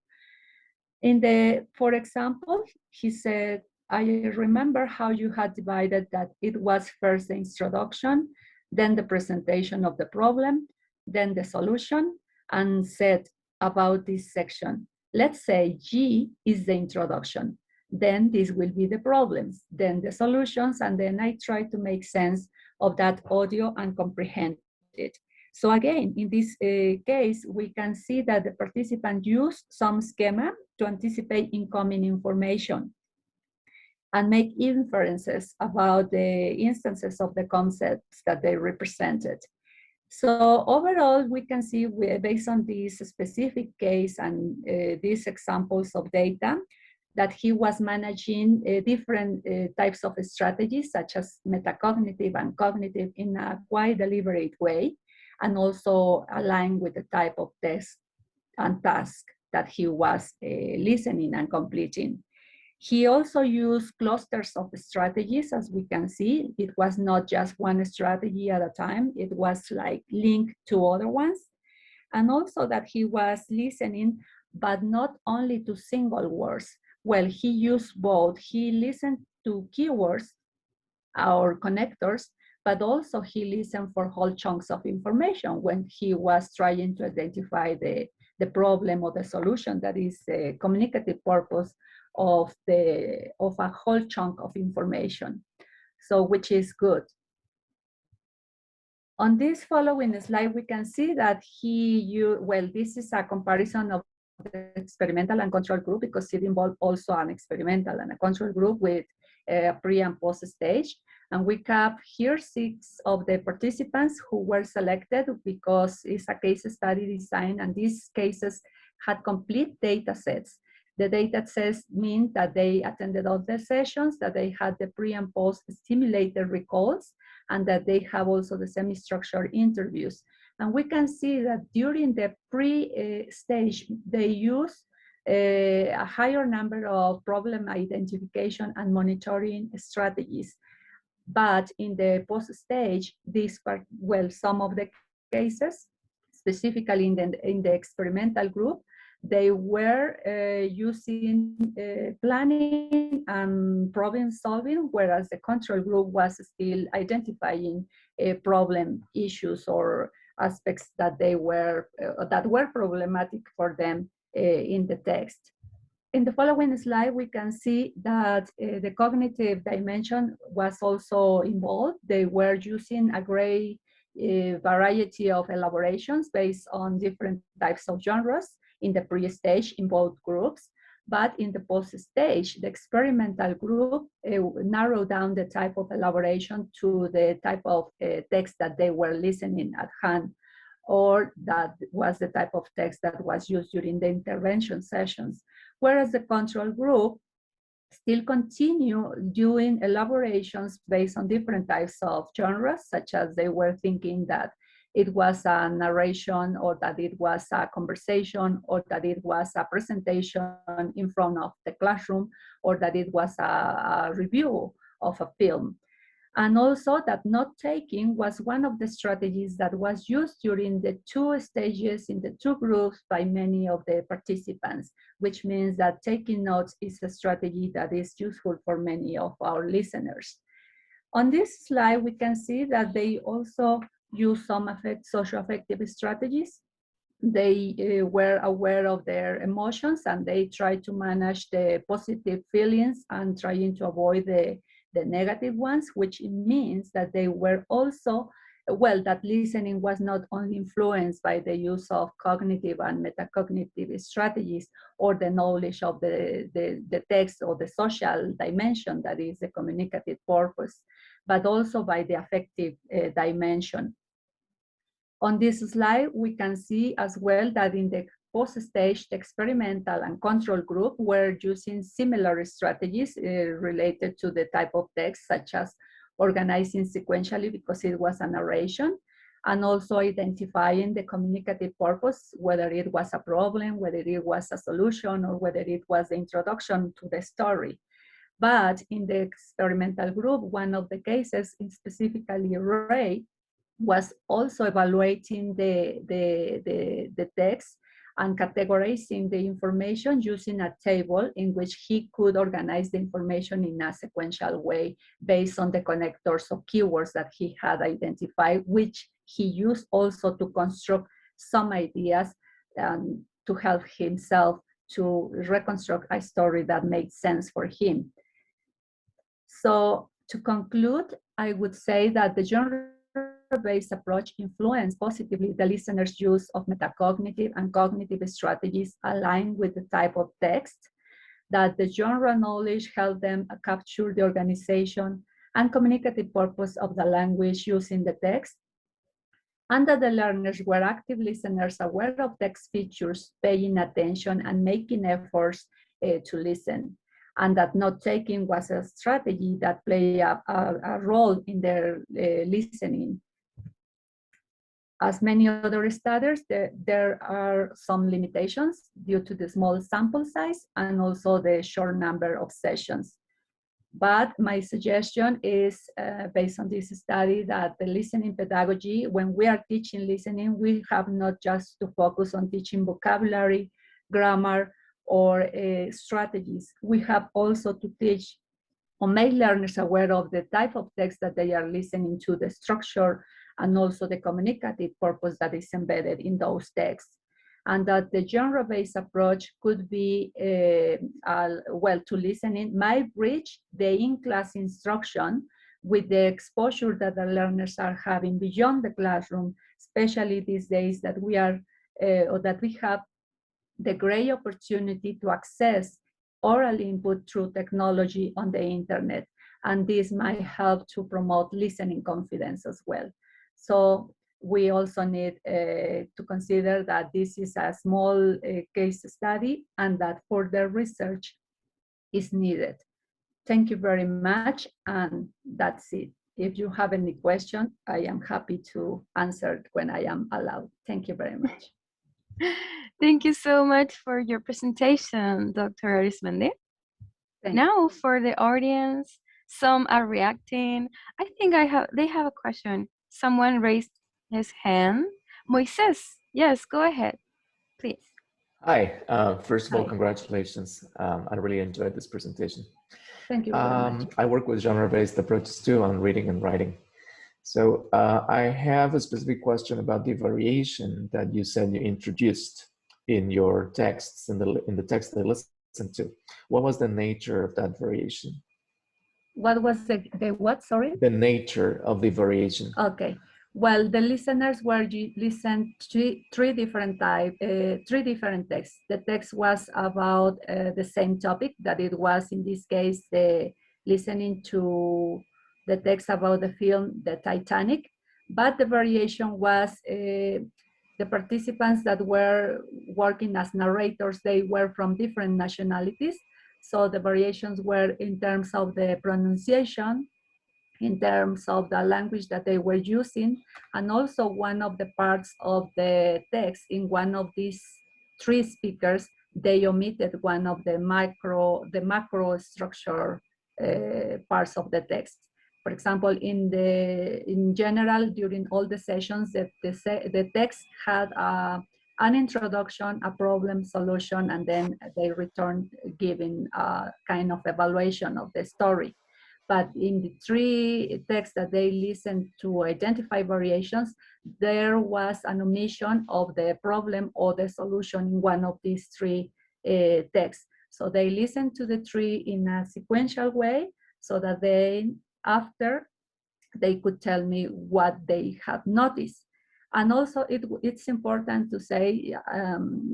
For example, he said, I remember how you had divided that it was first the introduction, then the presentation of the problem, then the solution, and said about this section, let's say G is the introduction, then this will be the problems, then the solutions, and then I try to make sense of that audio and comprehend it. So again, in this case, we can see that the participant used some schema to anticipate incoming information and make inferences about the instances of the concepts that they represented. So overall, we can see, based on this specific case and these examples of data, that he was managing different types of strategies, such as metacognitive and cognitive, in a quite deliberate way, and also aligned with the type of test and task that he was listening and completing. He also used clusters of strategies, as we can see. It was not just one strategy at a time. It was like linked to other ones. And also that he was listening, but not only to single words. Well, he used both. He listened to keywords or connectors, but also he listened for whole chunks of information when he was trying to identify the problem or the solution, that is the communicative purpose of a whole chunk of information. So, which is good. On this following slide, we can see that this is a comparison of the experimental and control group, because it involved also an experimental and a control group with a pre and post stage. And we have here 6 of the participants who were selected because it's a case study design, and these cases had complete data sets. The data sets mean that they attended all the sessions, that they had the pre and post stimulated recalls, and that they have also the semi-structured interviews. And we can see that during the pre-stage, they use a higher number of problem identification and monitoring strategies. But in the post-stage, some of the cases, specifically in the experimental group, they were using planning and problem solving, whereas the control group was still identifying problem issues or aspects that were problematic for them in the text. In the following slide, we can see that the cognitive dimension was also involved. They were using a great variety of elaborations based on different types of genres in the pre-stage in both groups. But in the post-stage, the experimental group narrowed down the type of elaboration to the type of text that they were listening at hand, or that was the type of text that was used during the intervention sessions. Whereas the control group still continue doing elaborations based on different types of genres, such as they were thinking that it was a narration, or that it was a conversation, or that it was a presentation in front of the classroom, or that it was a review of a film. And also that note-taking was one of the strategies that was used during the two stages in the two groups by many of the participants, which means that taking notes is a strategy that is useful for many of our listeners. On this slide, we can see that they also use some socio-affective strategies. They were aware of their emotions, and they tried to manage the positive feelings and trying to avoid the negative ones, which means that they were also, that listening was not only influenced by the use of cognitive and metacognitive strategies, or the knowledge of the text or the social dimension, that is the communicative purpose, but also by the affective dimension. On this slide, we can see as well that in the post-stage, the experimental and control group were using similar strategies related to the type of text, such as organizing sequentially because it was a narration, and also identifying the communicative purpose, whether it was a problem, whether it was a solution, or whether it was the introduction to the story. But in the experimental group, one of the cases, specifically Ray, was also evaluating the text and categorizing the information using a table in which he could organize the information in a sequential way based on the connectors of keywords that he had identified, which he used also to construct some ideas to help himself to reconstruct a story that made sense for him. So to conclude, I would say that the genre-based approach influenced positively the listener's use of metacognitive and cognitive strategies aligned with the type of text, that the genre knowledge helped them capture the organization and communicative purpose of the language using the text, and that the learners were active listeners aware of text features, paying attention and making efforts to listen, and that note-taking was a strategy that played a role in their listening. As many other studies, there are some limitations due to the small sample size and also the short number of sessions. But my suggestion is, based on this study, that the listening pedagogy, when we are teaching listening, we have not just to focus on teaching vocabulary, grammar, or strategies. We have also to teach or make learners aware of the type of text that they are listening to, the structure, and also the communicative purpose that is embedded in those texts. And that the genre-based approach could be, to listening, might bridge the in-class instruction with the exposure that the learners are having beyond the classroom, especially these days that we are, or that we have the great opportunity to access oral input through technology on the internet. And this might help to promote listening confidence as well. So we also need to consider that this is a small case study and that further research is needed. Thank you very much, and that's it. if you have any question, I am happy to answer when I am allowed. Thank you very much. Thank you so much for your presentation, Dr. Arizmendi. Now for the audience, some are reacting. I think they have a question. Someone raised his hand. Moises, yes, go ahead, please. Hi, first of all, congratulations. I really enjoyed this presentation. Thank you very much. I work with genre-based approaches too on reading and writing. So I have a specific question about the variation that you said you introduced in your texts, in the text I listened to. What was the nature of that variation? What was the what, sorry? The nature of the variation. Okay. Well, the listeners were listened to three different texts. The text was about the same topic, that it was, in this case, listening to the text about the film, The Titanic, but the variation was the participants that were working as narrators, they were from different nationalities. So the variations were in terms of the pronunciation, in terms of the language that they were using, and also one of the parts of the text in one of these three speakers, they omitted one of the macro structure parts of the text. For example, in general, during all the sessions, the text had an introduction, a problem, solution, and then they returned giving a kind of evaluation of the story. But in the three texts that they listened to identify variations, there was an omission of the problem or the solution in one of these three texts. So they listened to the three in a sequential way so that after they could tell me what they had noticed. And also it's important to say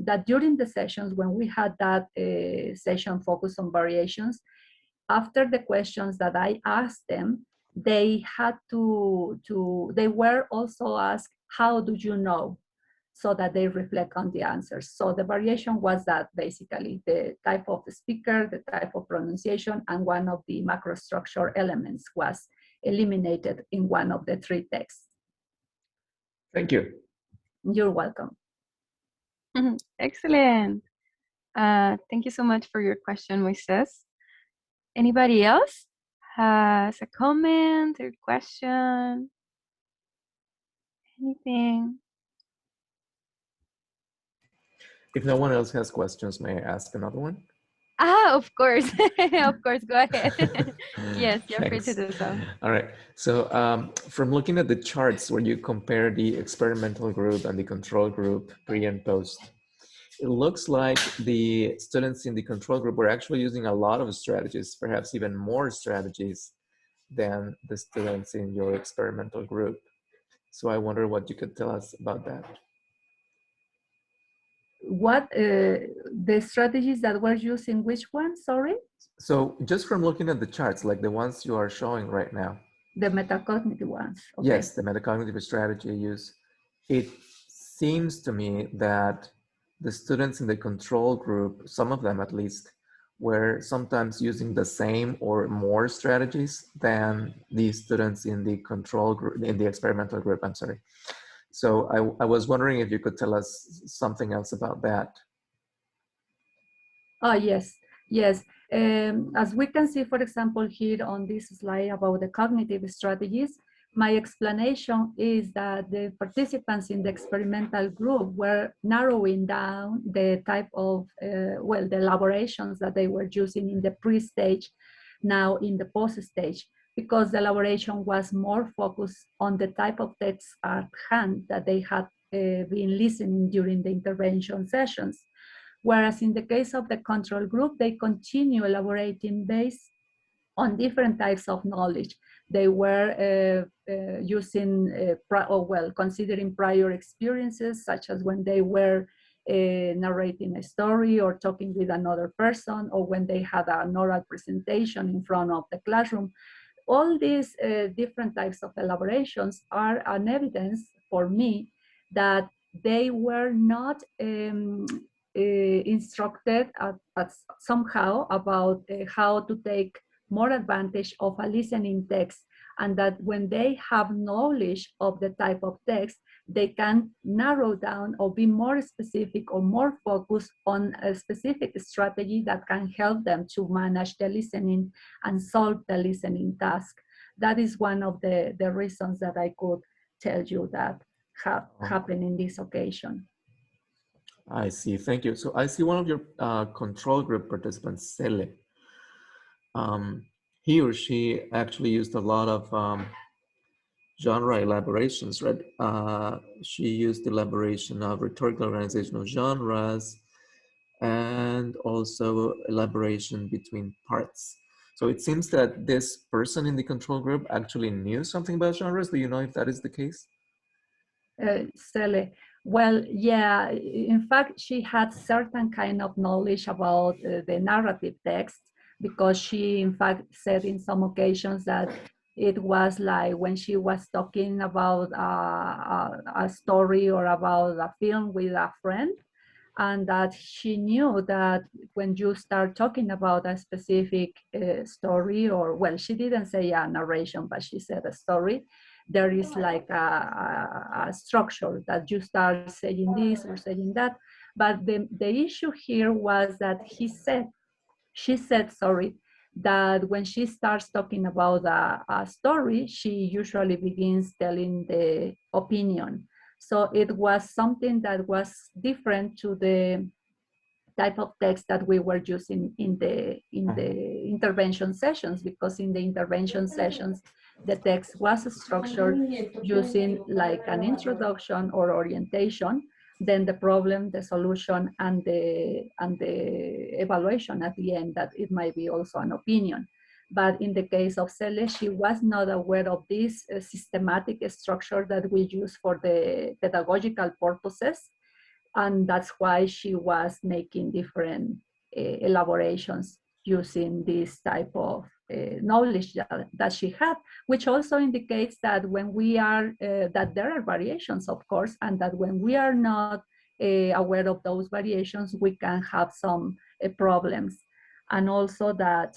that during the sessions, when we had that session focused on variations, after the questions that I asked them, they were also asked, how do you know? So that they reflect on the answers. So the variation was that basically the type of the speaker, the type of pronunciation, and one of the macrostructure elements was eliminated in one of the three texts. Thank you. You're welcome. Excellent. Thank you so much for your question, Moises. Anybody else has a comment or question? Anything? If no one else has questions, may I ask another one? Of course. Of course, go ahead. Yes, you're free to do so. All right. So from looking at the charts where you compare the experimental group and the control group pre and post, it looks like the students in the control group were actually using a lot of strategies, perhaps even more strategies than the students in your experimental group. So I wonder what you could tell us about that. What the strategies that were used in which one, sorry? So just from looking at the charts, like the ones you are showing right now. The metacognitive ones. Okay. Yes, the metacognitive strategy use. It seems to me that the students in the control group, some of them at least, were sometimes using the same or more strategies than the students in the control group, in the experimental group, I'm sorry. So I was wondering if you could tell us something else about that. Oh, yes, yes. As we can see, for example, here on this slide about the cognitive strategies, my explanation is that the participants in the experimental group were narrowing down the type of, well, the elaborations that they were using in the pre-stage, now in the post-stage, because the elaboration was more focused on the type of text at hand that they had been listening during the intervention sessions. Whereas in the case of the control group, they continue elaborating based on different types of knowledge. They were using, considering prior experiences, such as when they were narrating a story or talking with another person, or when they had an oral presentation in front of the classroom. All these different types of elaborations are an evidence for me that they were not instructed somehow about how to take more advantage of a listening text and that when they have knowledge of the type of text, they can narrow down or be more specific or more focused on a specific strategy that can help them to manage the listening and solve the listening task. That is one of the reasons that I could tell you that happened in this occasion. I see, thank you. So I see one of your control group participants, Cele. He or she actually used a lot of genre elaborations, right? She used elaboration of rhetorical organization of genres and also elaboration between parts. So it seems that this person in the control group actually knew something about genres. Do you know if that is the case? Cele, well, yeah, in fact, she had certain kind of knowledge about the narrative text, because she, in fact, said in some occasions that it was like when she was talking about a story or about a film with a friend, and that she knew that when you start talking about a specific story, or, well, she didn't say a narration, but she said a story, there is like a structure that you start saying this or saying that. But the issue here was that she said, sorry, that when she starts talking about a story, she usually begins telling the opinion. So it was something that was different to the type of text that we were using in the intervention sessions, because in the intervention sessions, the text was structured using like an introduction or orientation, then the problem, the solution, and the evaluation at the end, that it might be also an opinion. But in the case of Cele, she was not aware of this systematic structure that we use for the pedagogical purposes. And that's why she was making different elaborations using this type of knowledge that she had, which also indicates that when we are, that there are variations, of course, and that when we are not aware of those variations, we can have some problems. And also that,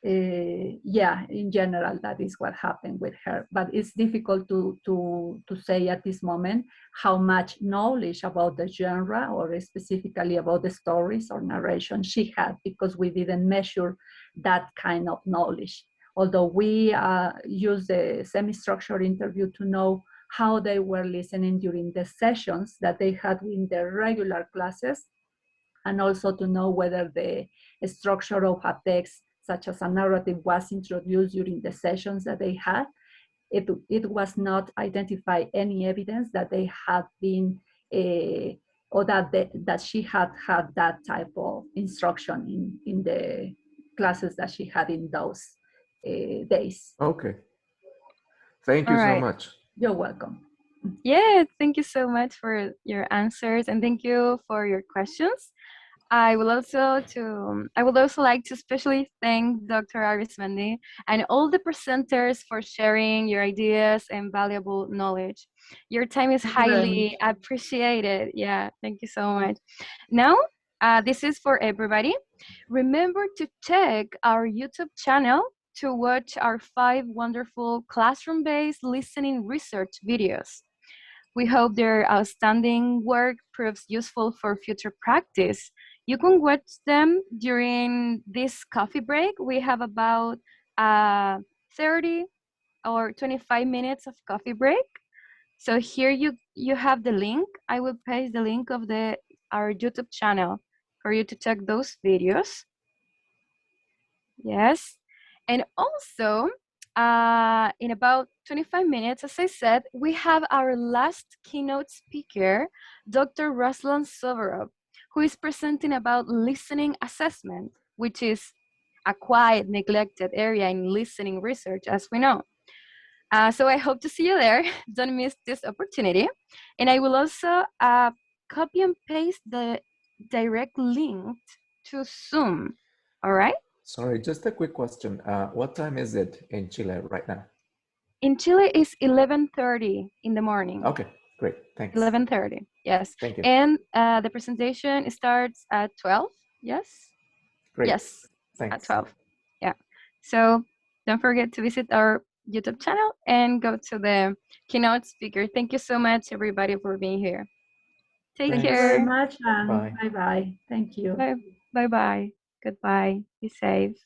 yeah, in general, that is what happened with her. But it's difficult to say at this moment how much knowledge about the genre, or specifically about the stories or narration, she had, because we didn't measure that kind of knowledge. Although we use the semi-structured interview to know how they were listening during the sessions that they had in their regular classes, and also to know whether the structure of a text, such as a narrative, was introduced during the sessions that they had. It was not identified any evidence that they had been, or that she had had that type of instruction in the classes that she had in those days. Okay. Thank you so much. You're welcome. Yeah, thank you so much for your answers, and thank you for your questions. I would also like to especially thank Dr. Arizmendi and all the presenters for sharing your ideas and valuable knowledge. Your time is highly appreciated. Yeah, thank you so much. Now, this is for everybody. Remember to check our YouTube channel to watch our 5 wonderful classroom-based listening research videos. We hope their outstanding work proves useful for future practice. You can watch them during this coffee break. We have about 30 or 25 minutes of coffee break. So here you have the link. I will paste the link of our YouTube channel for you to check those videos. Yes. And also, in about 25 minutes, as I said, we have our last keynote speaker, Dr. Ruslan Sovorov, who is presenting about listening assessment, which is a quite neglected area in listening research, as we know. So I hope to see you there. Don't miss this opportunity. And I will also copy and paste the direct link to Zoom. All right? Sorry, just a quick question. What time is it in Chile right now? In Chile, it's 11:30 in the morning. Okay, great. Thanks. 11:30, yes. Thank you. And the presentation starts at 12, yes? Great. Yes, Thanks. at 12, yeah. So don't forget to visit our YouTube channel and go to the keynote speaker. Thank you so much, everybody, for being here. Take Thank care. you very much, and Bye. bye-bye. Thank you. Bye. Bye-bye. Goodbye. Be safe.